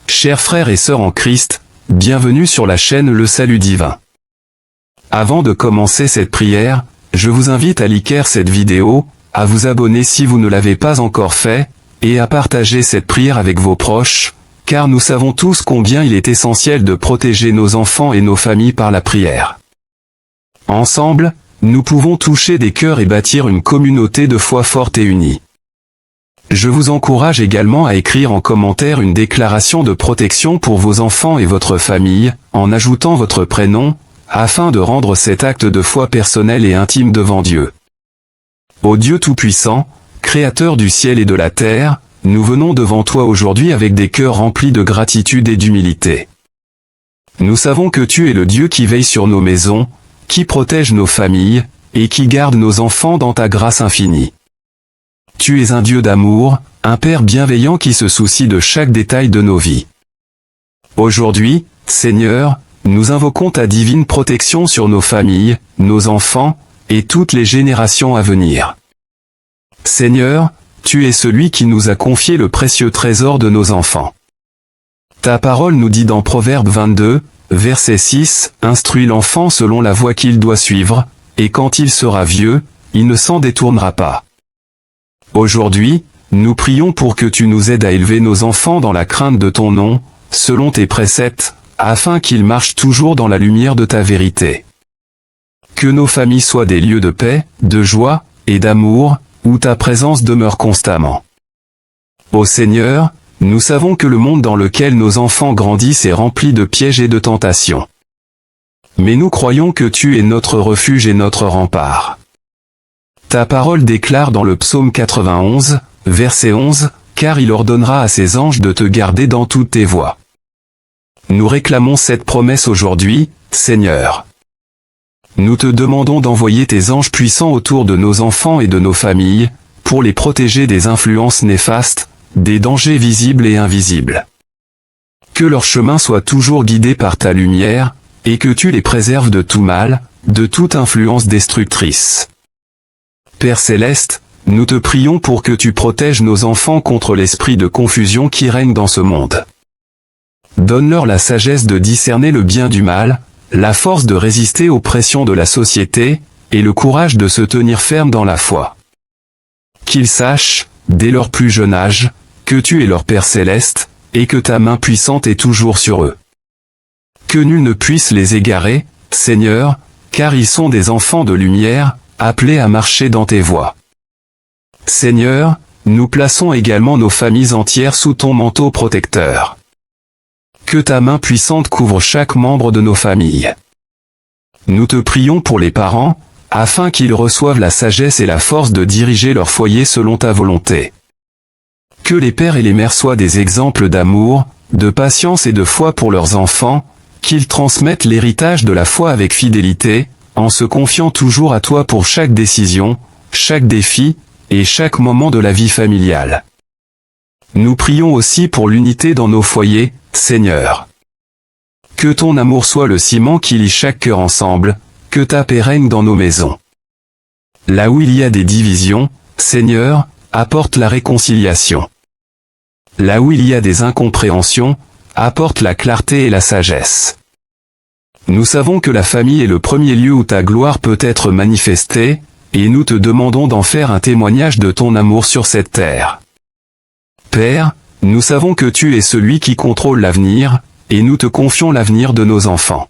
Chers frères et sœurs en Christ, bienvenue sur la chaîne Le Salut Divin. Avant de commencer cette prière, je vous invite à liker cette vidéo, à vous abonner si vous ne l'avez pas encore fait, et à partager cette prière avec vos proches, car nous savons tous combien il est essentiel de protéger nos enfants et nos familles par la prière. Ensemble, nous pouvons toucher des cœurs et bâtir une communauté de foi forte et unie. Je vous encourage également à écrire en commentaire une déclaration de protection pour vos enfants et votre famille, en ajoutant votre prénom, afin de rendre cet acte de foi personnel et intime devant Dieu. Ô Dieu Tout-Puissant, Créateur du ciel et de la terre, nous venons devant toi aujourd'hui avec des cœurs remplis de gratitude et d'humilité. Nous savons que tu es le Dieu qui veille sur nos maisons, qui protège nos familles, et qui garde nos enfants dans ta grâce infinie. Tu es un Dieu d'amour, un Père bienveillant qui se soucie de chaque détail de nos vies. Aujourd'hui, Seigneur, nous invoquons ta divine protection sur nos familles, nos enfants, et toutes les générations à venir. Seigneur, tu es celui qui nous a confié le précieux trésor de nos enfants. Ta parole nous dit dans Proverbe 22, verset 6, « Instruis l'enfant selon la voie qu'il doit suivre, et quand il sera vieux, il ne s'en détournera pas. » Aujourd'hui, nous prions pour que tu nous aides à élever nos enfants dans la crainte de ton nom, selon tes préceptes, afin qu'ils marchent toujours dans la lumière de ta vérité. Que nos familles soient des lieux de paix, de joie, et d'amour, où ta présence demeure constamment. Ô Seigneur, nous savons que le monde dans lequel nos enfants grandissent est rempli de pièges et de tentations. Mais nous croyons que tu es notre refuge et notre rempart. Ta parole déclare dans le psaume 91, verset 11, « Car il ordonnera à ses anges de te garder dans toutes tes voies. » Nous réclamons cette promesse aujourd'hui, Seigneur. Nous te demandons d'envoyer tes anges puissants autour de nos enfants et de nos familles, pour les protéger des influences néfastes, des dangers visibles et invisibles. Que leur chemin soit toujours guidé par ta lumière, et que tu les préserves de tout mal, de toute influence destructrice. Père Céleste, nous te prions pour que tu protèges nos enfants contre l'esprit de confusion qui règne dans ce monde. Donne-leur la sagesse de discerner le bien du mal, la force de résister aux pressions de la société, et le courage de se tenir ferme dans la foi. Qu'ils sachent, dès leur plus jeune âge, que tu es leur Père Céleste, et que ta main puissante est toujours sur eux. Que nul ne puisse les égarer, Seigneur, car ils sont des enfants de lumière, appelés à marcher dans tes voies. Seigneur, nous plaçons également nos familles entières sous ton manteau protecteur. Que ta main puissante couvre chaque membre de nos familles. Nous te prions pour les parents, afin qu'ils reçoivent la sagesse et la force de diriger leur foyer selon ta volonté. Que les pères et les mères soient des exemples d'amour, de patience et de foi pour leurs enfants, qu'ils transmettent l'héritage de la foi avec fidélité, en se confiant toujours à toi pour chaque décision, chaque défi, et chaque moment de la vie familiale. Nous prions aussi pour l'unité dans nos foyers, Seigneur. Que ton amour soit le ciment qui lie chaque cœur ensemble, que ta paix règne dans nos maisons. Là où il y a des divisions, Seigneur, apporte la réconciliation. Là où il y a des incompréhensions, apporte la clarté et la sagesse. Nous savons que la famille est le premier lieu où ta gloire peut être manifestée, et nous te demandons d'en faire un témoignage de ton amour sur cette terre. Père, nous savons que tu es celui qui contrôle l'avenir, et nous te confions l'avenir de nos enfants.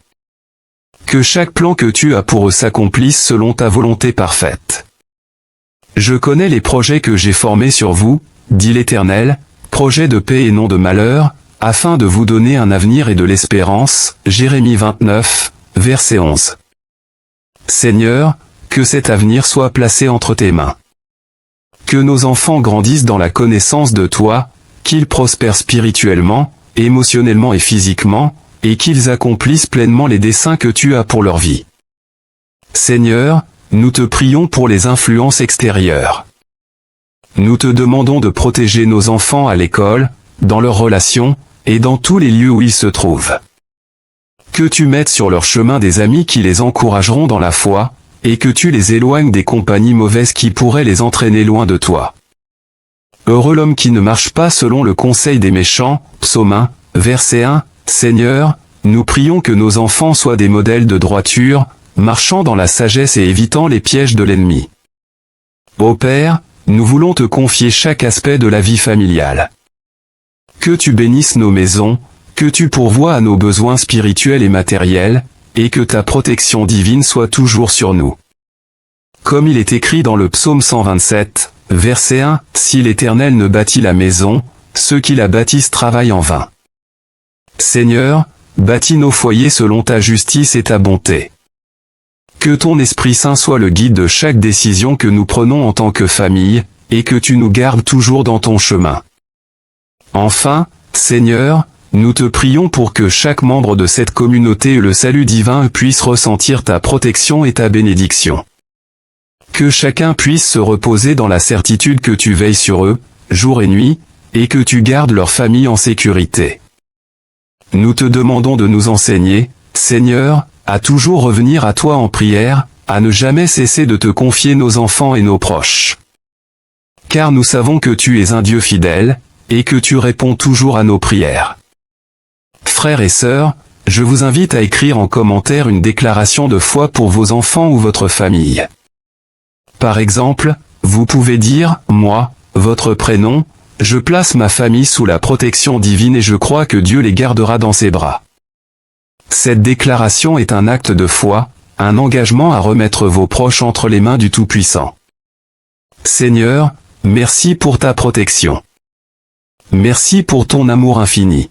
Que chaque plan que tu as pour eux s'accomplisse selon ta volonté parfaite. Je connais les projets que j'ai formés sur vous, dit l'Éternel, projets de paix et non de malheur, afin de vous donner un avenir et de l'espérance. Jérémie 29, verset 11. Seigneur, que cet avenir soit placé entre tes mains. Que nos enfants grandissent dans la connaissance de toi, qu'ils prospèrent spirituellement, émotionnellement et physiquement, et qu'ils accomplissent pleinement les desseins que tu as pour leur vie. Seigneur, nous te prions pour les influences extérieures. Nous te demandons de protéger nos enfants à l'école, dans leurs relations, et dans tous les lieux où ils se trouvent. Que tu mettes sur leur chemin des amis qui les encourageront dans la foi, et que tu les éloignes des compagnies mauvaises qui pourraient les entraîner loin de toi. Heureux l'homme qui ne marche pas selon le conseil des méchants, Psaume 1, verset 1, Seigneur, nous prions que nos enfants soient des modèles de droiture, marchant dans la sagesse et évitant les pièges de l'ennemi. Ô Père, nous voulons te confier chaque aspect de la vie familiale. Que tu bénisses nos maisons, que tu pourvoies à nos besoins spirituels et matériels, et que ta protection divine soit toujours sur nous. Comme il est écrit dans le psaume 127, verset 1, « Si l'Éternel ne bâtit la maison, ceux qui la bâtissent travaillent en vain. » Seigneur, bâtis nos foyers selon ta justice et ta bonté. Que ton Esprit Saint soit le guide de chaque décision que nous prenons en tant que famille, et que tu nous gardes toujours dans ton chemin. Enfin, Seigneur, nous te prions pour que chaque membre de cette communauté et le salut divin puisse ressentir ta protection et ta bénédiction. Que chacun puisse se reposer dans la certitude que tu veilles sur eux, jour et nuit, et que tu gardes leur famille en sécurité. Nous te demandons de nous enseigner, Seigneur, à toujours revenir à toi en prière, à ne jamais cesser de te confier nos enfants et nos proches. Car nous savons que tu es un Dieu fidèle, et que tu réponds toujours à nos prières. Frères et sœurs, je vous invite à écrire en commentaire une déclaration de foi pour vos enfants ou votre famille. Par exemple, vous pouvez dire, moi, votre prénom, je place ma famille sous la protection divine et je crois que Dieu les gardera dans ses bras. Cette déclaration est un acte de foi, un engagement à remettre vos proches entre les mains du Tout-Puissant. Seigneur, merci pour ta protection. Merci pour ton amour infini.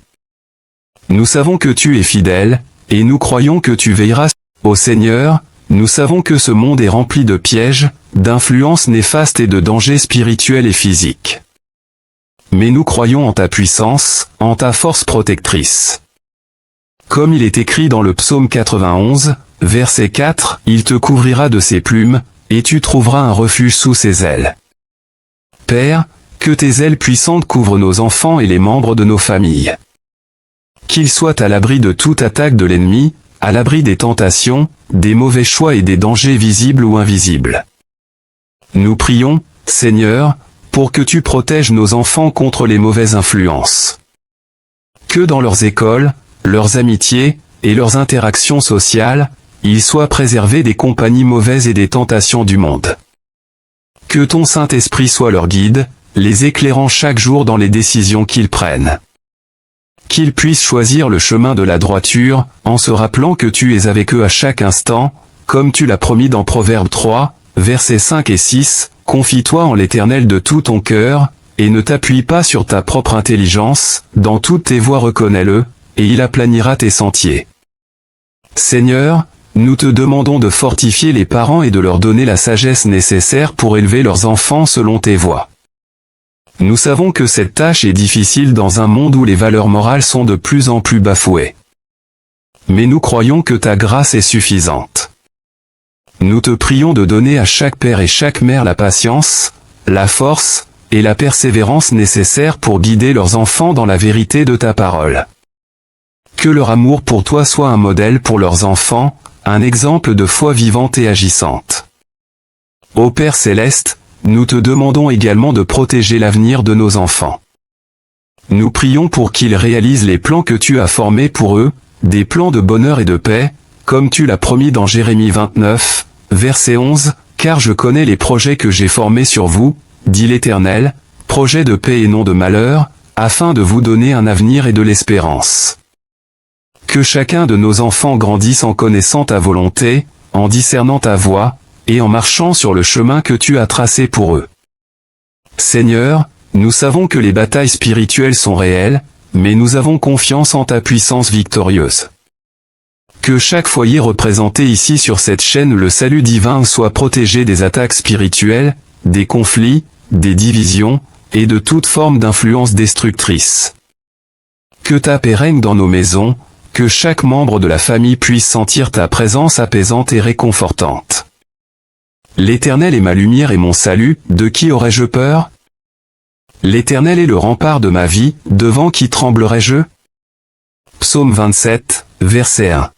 Nous savons que tu es fidèle, et nous croyons que tu veilleras. Ô Seigneur, nous savons que ce monde est rempli de pièges, d'influences néfastes et de dangers spirituels et physiques. Mais nous croyons en ta puissance, en ta force protectrice. Comme il est écrit dans le psaume 91, verset 4, « Il te couvrira de ses plumes, et tu trouveras un refuge sous ses ailes. » Père, que tes ailes puissantes couvrent nos enfants et les membres de nos familles. Qu'ils soient à l'abri de toute attaque de l'ennemi, à l'abri des tentations, des mauvais choix et des dangers visibles ou invisibles. Nous prions, Seigneur, pour que tu protèges nos enfants contre les mauvaises influences. Que dans leurs écoles, leurs amitiés, et leurs interactions sociales, ils soient préservés des compagnies mauvaises et des tentations du monde. Que ton Saint-Esprit soit leur guide, les éclairant chaque jour dans les décisions qu'ils prennent. Qu'ils puissent choisir le chemin de la droiture, en se rappelant que tu es avec eux à chaque instant, comme tu l'as promis dans Proverbe 3, versets 5 et 6, « Confie-toi en l'Éternel de tout ton cœur, et ne t'appuie pas sur ta propre intelligence, dans toutes tes voies reconnais-le, et il aplanira tes sentiers. » Seigneur, nous te demandons de fortifier les parents et de leur donner la sagesse nécessaire pour élever leurs enfants selon tes voies. Nous savons que cette tâche est difficile dans un monde où les valeurs morales sont de plus en plus bafouées. Mais nous croyons que ta grâce est suffisante. Nous te prions de donner à chaque père et chaque mère la patience, la force, et la persévérance nécessaires pour guider leurs enfants dans la vérité de ta parole. Que leur amour pour toi soit un modèle pour leurs enfants, un exemple de foi vivante et agissante. Ô Père céleste, nous te demandons également de protéger l'avenir de nos enfants. Nous prions pour qu'ils réalisent les plans que tu as formés pour eux, des plans de bonheur et de paix, comme tu l'as promis dans Jérémie 29, verset 11, « Car je connais les projets que j'ai formés sur vous, dit l'Éternel, projets de paix et non de malheur, afin de vous donner un avenir et de l'espérance. » Que chacun de nos enfants grandisse en connaissant ta volonté, en discernant ta voie, et en marchant sur le chemin que tu as tracé pour eux. Seigneur, nous savons que les batailles spirituelles sont réelles, mais nous avons confiance en ta puissance victorieuse. Que chaque foyer représenté ici sur cette chaîne Le Salut Divin soit protégé des attaques spirituelles, des conflits, des divisions, et de toute forme d'influence destructrice. Que ta paix règne dans nos maisons, que chaque membre de la famille puisse sentir ta présence apaisante et réconfortante. L'Éternel est ma lumière et mon salut, de qui aurais-je peur? L'Éternel est le rempart de ma vie, devant qui tremblerais-je? Psaume 27, verset 1.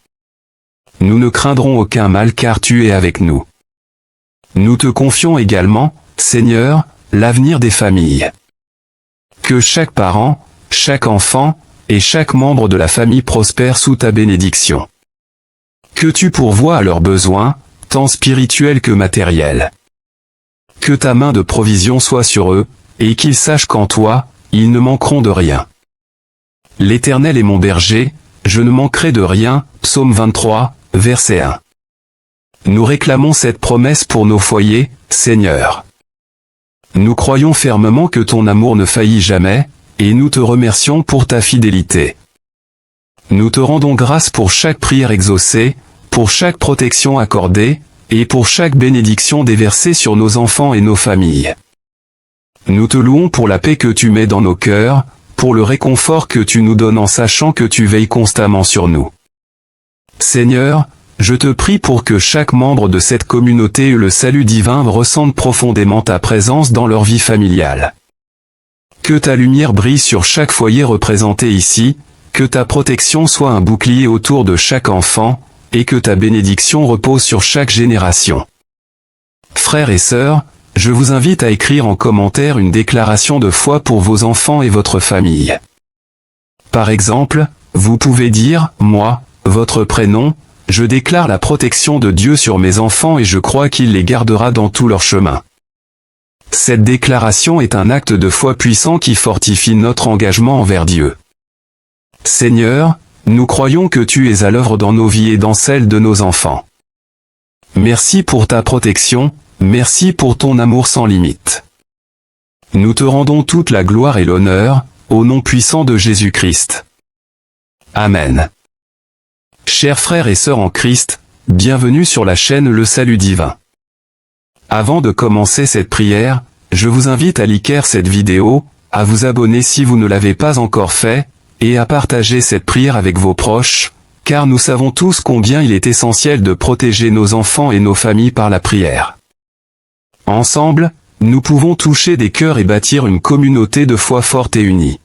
Nous ne craindrons aucun mal car tu es avec nous. Nous te confions également, Seigneur, l'avenir des familles. Que chaque parent, chaque enfant, et chaque membre de la famille prospère sous ta bénédiction. Que tu pourvoies à leurs besoins, tant spirituels que matériels. Que ta main de provision soit sur eux, et qu'ils sachent qu'en toi, ils ne manqueront de rien. L'Éternel est mon berger, je ne manquerai de rien, Psaume 23, verset 1. Nous réclamons cette promesse pour nos foyers, Seigneur. Nous croyons fermement que ton amour ne faillit jamais, et nous te remercions pour ta fidélité. Nous te rendons grâce pour chaque prière exaucée, pour chaque protection accordée, et pour chaque bénédiction déversée sur nos enfants et nos familles. Nous te louons pour la paix que tu mets dans nos cœurs, pour le réconfort que tu nous donnes en sachant que tu veilles constamment sur nous. Seigneur, je te prie pour que chaque membre de cette communauté et le salut divin ressentent profondément ta présence dans leur vie familiale. Que ta lumière brille sur chaque foyer représenté ici, que ta protection soit un bouclier autour de chaque enfant, et que ta bénédiction repose sur chaque génération. Frères et sœurs, je vous invite à écrire en commentaire une déclaration de foi pour vos enfants et votre famille. Par exemple, vous pouvez dire, moi, votre prénom, je déclare la protection de Dieu sur mes enfants et je crois qu'il les gardera dans tout leur chemin. Cette déclaration est un acte de foi puissant qui fortifie notre engagement envers Dieu. Seigneur, nous croyons que tu es à l'œuvre dans nos vies et dans celles de nos enfants. Merci pour ta protection, merci pour ton amour sans limite. Nous te rendons toute la gloire et l'honneur, au nom puissant de Jésus-Christ. Amen. Chers frères et sœurs en Christ, bienvenue sur la chaîne Le Salut Divin. Avant de commencer cette prière, je vous invite à liker cette vidéo, à vous abonner si vous ne l'avez pas encore fait, et à partager cette prière avec vos proches, car nous savons tous combien il est essentiel de protéger nos enfants et nos familles par la prière. Ensemble, nous pouvons toucher des cœurs et bâtir une communauté de foi forte et unie.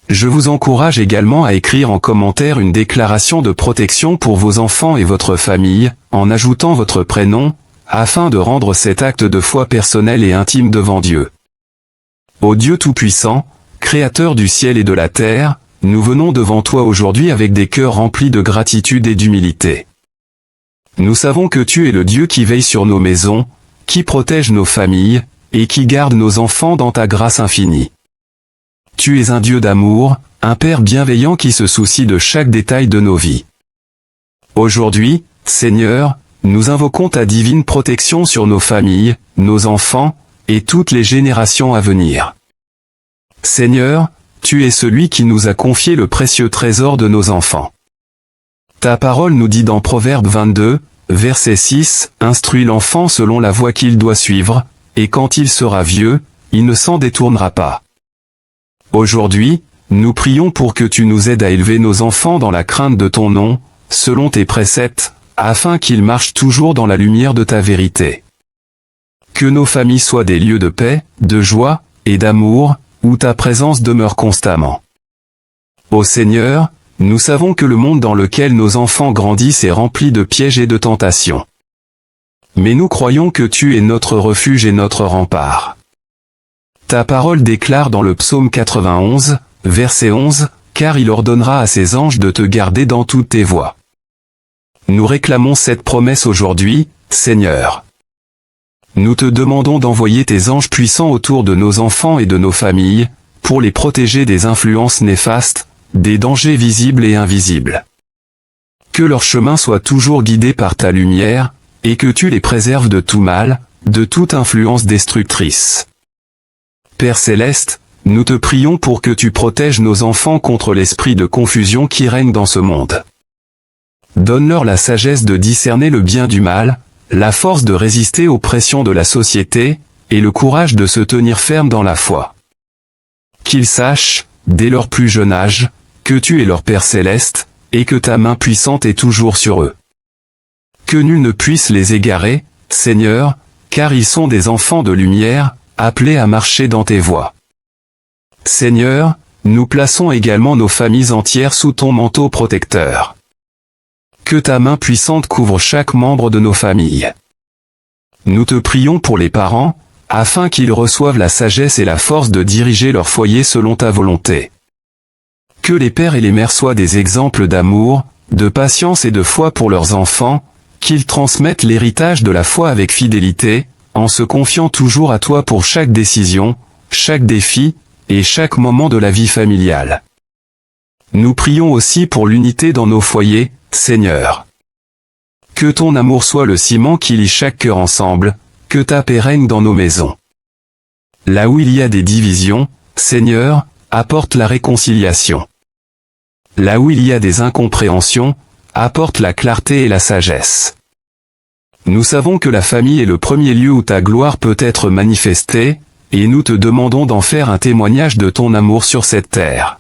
Je vous encourage également à écrire en commentaire une déclaration de protection pour vos enfants et votre famille, en ajoutant votre prénom, afin de rendre cet acte de foi personnel et intime devant Dieu. Ô Dieu Tout-Puissant, Créateur du ciel et de la terre, nous venons devant toi aujourd'hui avec des cœurs remplis de gratitude et d'humilité. Nous savons que tu es le Dieu qui veille sur nos maisons, qui protège nos familles, et qui garde nos enfants dans ta grâce infinie. Tu es un Dieu d'amour, un Père bienveillant qui se soucie de chaque détail de nos vies. Aujourd'hui, Seigneur, nous invoquons ta divine protection sur nos familles, nos enfants, et toutes les générations à venir. Seigneur, tu es celui qui nous a confié le précieux trésor de nos enfants. Ta parole nous dit dans Proverbe 22, verset 6, « Instruis l'enfant selon la voie qu'il doit suivre, et quand il sera vieux, il ne s'en détournera pas. » Aujourd'hui, nous prions pour que tu nous aides à élever nos enfants dans la crainte de ton nom, selon tes préceptes, afin qu'ils marchent toujours dans la lumière de ta vérité. Que nos familles soient des lieux de paix, de joie, et d'amour, où ta présence demeure constamment. Ô Seigneur, nous savons que le monde dans lequel nos enfants grandissent est rempli de pièges et de tentations. Mais nous croyons que tu es notre refuge et notre rempart. Ta parole déclare dans le psaume 91, verset 11, « Car il ordonnera à ses anges de te garder dans toutes tes voies. » Nous réclamons cette promesse aujourd'hui, Seigneur. Nous te demandons d'envoyer tes anges puissants autour de nos enfants et de nos familles, pour les protéger des influences néfastes, des dangers visibles et invisibles. Que leur chemin soit toujours guidé par ta lumière, et que tu les préserves de tout mal, de toute influence destructrice. Père Céleste, nous te prions pour que tu protèges nos enfants contre l'esprit de confusion qui règne dans ce monde. Donne-leur la sagesse de discerner le bien du mal, la force de résister aux pressions de la société, et le courage de se tenir ferme dans la foi. Qu'ils sachent, dès leur plus jeune âge, que tu es leur Père céleste, et que ta main puissante est toujours sur eux. Que nul ne puisse les égarer, Seigneur, car ils sont des enfants de lumière, appelés à marcher dans tes voies. Seigneur, nous plaçons également nos familles entières sous ton manteau protecteur. Que ta main puissante couvre chaque membre de nos familles. Nous te prions pour les parents, afin qu'ils reçoivent la sagesse et la force de diriger leur foyer selon ta volonté. Que les pères et les mères soient des exemples d'amour, de patience et de foi pour leurs enfants, qu'ils transmettent l'héritage de la foi avec fidélité, en se confiant toujours à toi pour chaque décision, chaque défi, et chaque moment de la vie familiale. Nous prions aussi pour l'unité dans nos foyers, Seigneur. Que ton amour soit le ciment qui lie chaque cœur ensemble, que ta paix règne dans nos maisons. Là où il y a des divisions, Seigneur, apporte la réconciliation. Là où il y a des incompréhensions, apporte la clarté et la sagesse. Nous savons que la famille est le premier lieu où ta gloire peut être manifestée, et nous te demandons d'en faire un témoignage de ton amour sur cette terre.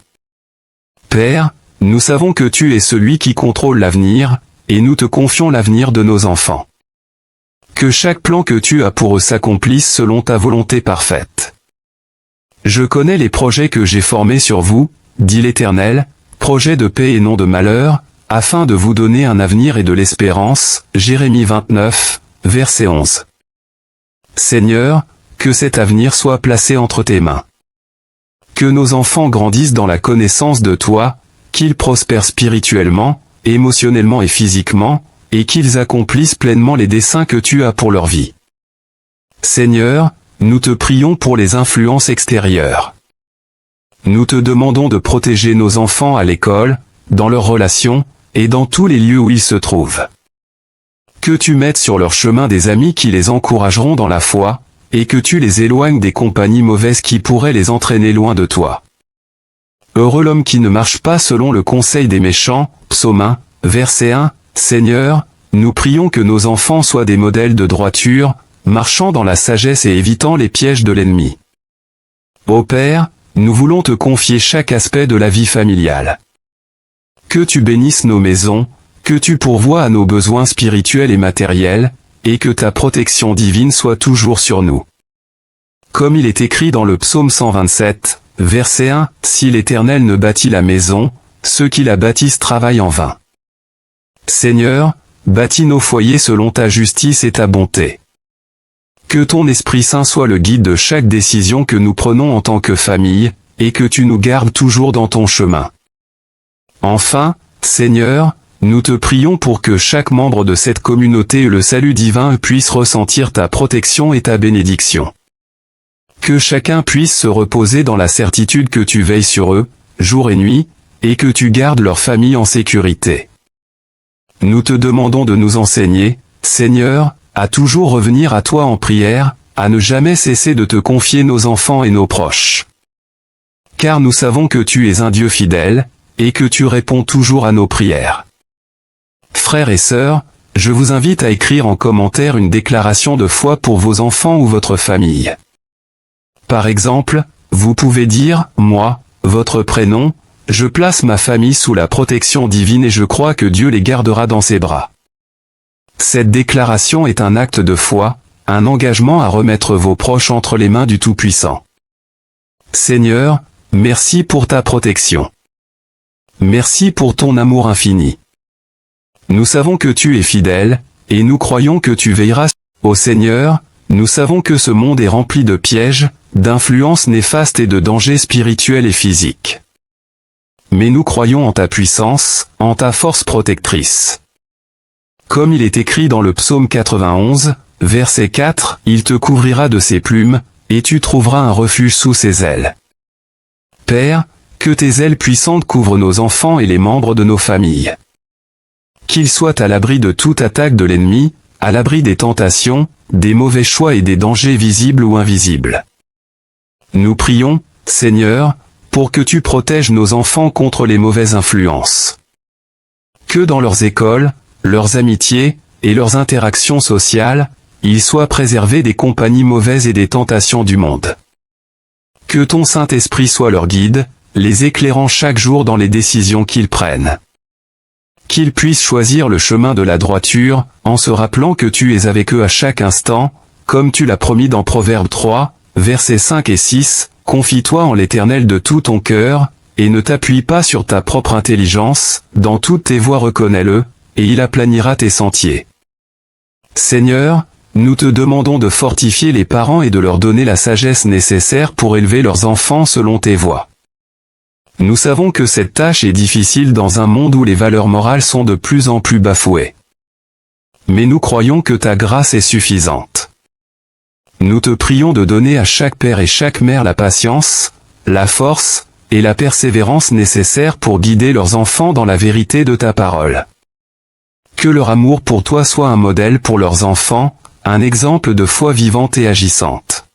Père, nous savons que tu es celui qui contrôle l'avenir, et nous te confions l'avenir de nos enfants. Que chaque plan que tu as pour eux s'accomplisse selon ta volonté parfaite. Je connais les projets que j'ai formés sur vous, dit l'Éternel, projets de paix et non de malheur, afin de vous donner un avenir et de l'espérance. Jérémie 29, verset 11. Seigneur, que cet avenir soit placé entre tes mains. Que nos enfants grandissent dans la connaissance de toi, qu'ils prospèrent spirituellement, émotionnellement et physiquement, et qu'ils accomplissent pleinement les desseins que tu as pour leur vie. Seigneur, nous te prions pour les influences extérieures. Nous te demandons de protéger nos enfants à l'école, dans leurs relations, et dans tous les lieux où ils se trouvent. Que tu mettes sur leur chemin des amis qui les encourageront dans la foi, et que tu les éloignes des compagnies mauvaises qui pourraient les entraîner loin de toi. Heureux l'homme qui ne marche pas selon le conseil des méchants. Psaume 1, verset 1. Seigneur, nous prions que nos enfants soient des modèles de droiture, marchant dans la sagesse et évitant les pièges de l'ennemi. Ô Père, nous voulons te confier chaque aspect de la vie familiale. Que tu bénisses nos maisons, que tu pourvoies à nos besoins spirituels et matériels, et que ta protection divine soit toujours sur nous. Comme il est écrit dans le psaume 127, verset 1, « Si l'Éternel ne bâtit la maison, ceux qui la bâtissent travaillent en vain. » Seigneur, bâtis nos foyers selon ta justice et ta bonté. Que ton Esprit Saint soit le guide de chaque décision que nous prenons en tant que famille, et que tu nous gardes toujours dans ton chemin. Enfin, Seigneur, nous te prions pour que chaque membre de cette communauté et le salut divin puisse ressentir ta protection et ta bénédiction. Que chacun puisse se reposer dans la certitude que tu veilles sur eux, jour et nuit, et que tu gardes leur famille en sécurité. Nous te demandons de nous enseigner, Seigneur, à toujours revenir à toi en prière, à ne jamais cesser de te confier nos enfants et nos proches. Car nous savons que tu es un Dieu fidèle, et que tu réponds toujours à nos prières. Frères et sœurs, je vous invite à écrire en commentaire une déclaration de foi pour vos enfants ou votre famille. Par exemple, vous pouvez dire, moi, votre prénom, je place ma famille sous la protection divine et je crois que Dieu les gardera dans ses bras. Cette déclaration est un acte de foi, un engagement à remettre vos proches entre les mains du Tout-Puissant. Seigneur, merci pour ta protection. Merci pour ton amour infini. Nous savons que tu es fidèle, et nous croyons que tu veilleras. Ô Seigneur, nous savons que ce monde est rempli de pièges, d'influences néfastes et de dangers spirituels et physiques. Mais nous croyons en ta puissance, en ta force protectrice. Comme il est écrit dans le psaume 91, verset 4, « Il te couvrira de ses plumes, et tu trouveras un refuge sous ses ailes. » Père, que tes ailes puissantes couvrent nos enfants et les membres de nos familles. Qu'ils soient à l'abri de toute attaque de l'ennemi, à l'abri des tentations, des mauvais choix et des dangers visibles ou invisibles. Nous prions, Seigneur, pour que tu protèges nos enfants contre les mauvaises influences. Que dans leurs écoles, leurs amitiés, et leurs interactions sociales, ils soient préservés des compagnies mauvaises et des tentations du monde. Que ton Saint-Esprit soit leur guide, les éclairant chaque jour dans les décisions qu'ils prennent. Qu'ils puissent choisir le chemin de la droiture, en se rappelant que tu es avec eux à chaque instant, comme tu l'as promis dans Proverbe 3, versets 5 et 6, « Confie-toi en l'Éternel de tout ton cœur, et ne t'appuie pas sur ta propre intelligence, dans toutes tes voies reconnais-le, et il aplanira tes sentiers. » Seigneur, nous te demandons de fortifier les parents et de leur donner la sagesse nécessaire pour élever leurs enfants selon tes voies. Nous savons que cette tâche est difficile dans un monde où les valeurs morales sont de plus en plus bafouées. Mais nous croyons que ta grâce est suffisante. Nous te prions de donner à chaque père et chaque mère la patience, la force, et la persévérance nécessaires pour guider leurs enfants dans la vérité de ta parole. Que leur amour pour toi soit un modèle pour leurs enfants, un exemple de foi vivante et agissante.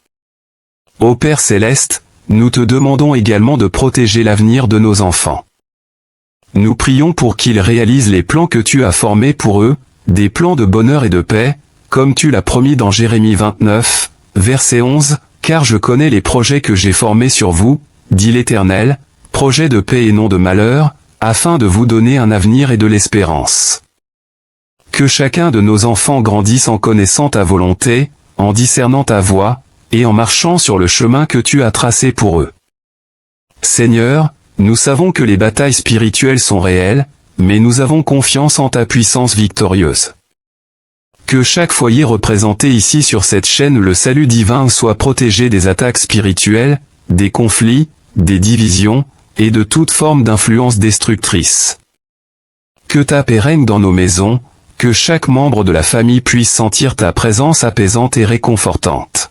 Ô Père Céleste, nous te demandons également de protéger l'avenir de nos enfants. Nous prions pour qu'ils réalisent les plans que tu as formés pour eux, des plans de bonheur et de paix, comme tu l'as promis dans Jérémie 29, verset 11, « Car je connais les projets que j'ai formés sur vous, dit l'Éternel, projets de paix et non de malheur, afin de vous donner un avenir et de l'espérance. » Que chacun de nos enfants grandisse en connaissant ta volonté, en discernant ta voie, et en marchant sur le chemin que tu as tracé pour eux. Seigneur, nous savons que les batailles spirituelles sont réelles, mais nous avons confiance en ta puissance victorieuse. Que chaque foyer représenté ici sur cette chaîne Le Salut Divin soit protégé des attaques spirituelles, des conflits, des divisions, et de toute forme d'influence destructrice. Que ta paix règne dans nos maisons, que chaque membre de la famille puisse sentir ta présence apaisante et réconfortante.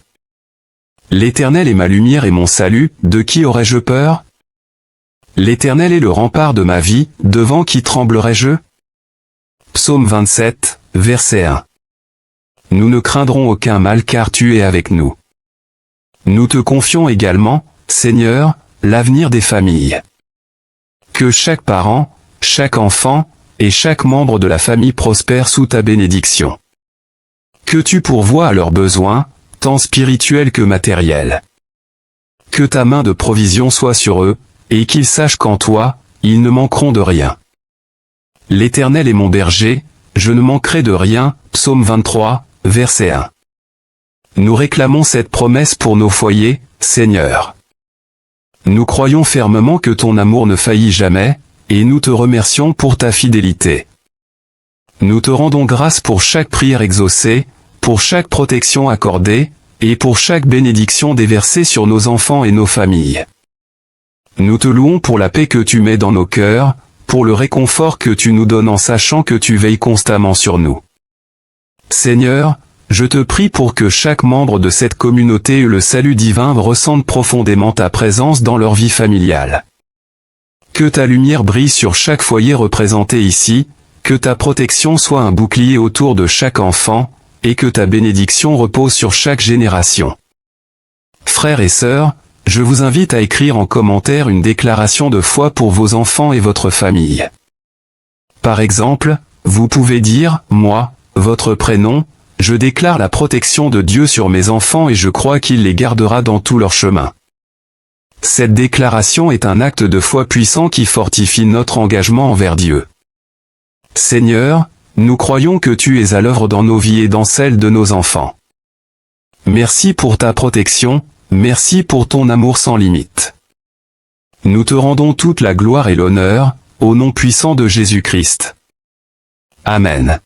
L'Éternel est ma lumière et mon salut, de qui aurais-je peur? L'Éternel est le rempart de ma vie, devant qui tremblerais-je? Psaume 27, verset 1. Nous ne craindrons aucun mal car tu es avec nous. Nous te confions également, Seigneur, l'avenir des familles. Que chaque parent, chaque enfant, et chaque membre de la famille prospère sous ta bénédiction. Que tu pourvoies à leurs besoins, tant spirituels que matériels. Que ta main de provision soit sur eux, et qu'ils sachent qu'en toi, ils ne manqueront de rien. L'Éternel est mon berger, je ne manquerai de rien, Psaume 23, verset 1. Nous réclamons cette promesse pour nos foyers, Seigneur. Nous croyons fermement que ton amour ne faillit jamais, et nous te remercions pour ta fidélité. Nous te rendons grâce pour chaque prière exaucée, pour chaque protection accordée, et pour chaque bénédiction déversée sur nos enfants et nos familles. Nous te louons pour la paix que tu mets dans nos cœurs, pour le réconfort que tu nous donnes en sachant que tu veilles constamment sur nous. Seigneur, je te prie pour que chaque membre de cette communauté Le Salut Divin ressente profondément ta présence dans leur vie familiale. Que ta lumière brille sur chaque foyer représenté ici, que ta protection soit un bouclier autour de chaque enfant, et que ta bénédiction repose sur chaque génération. Frères et sœurs, je vous invite à écrire en commentaire une déclaration de foi pour vos enfants et votre famille. Par exemple, vous pouvez dire, moi, votre prénom, je déclare la protection de Dieu sur mes enfants et je crois qu'il les gardera dans tout leur chemin. Cette déclaration est un acte de foi puissant qui fortifie notre engagement envers Dieu. Seigneur, nous croyons que tu es à l'œuvre dans nos vies et dans celles de nos enfants. Merci pour ta protection, merci pour ton amour sans limite. Nous te rendons toute la gloire et l'honneur, au nom puissant de Jésus-Christ. Amen.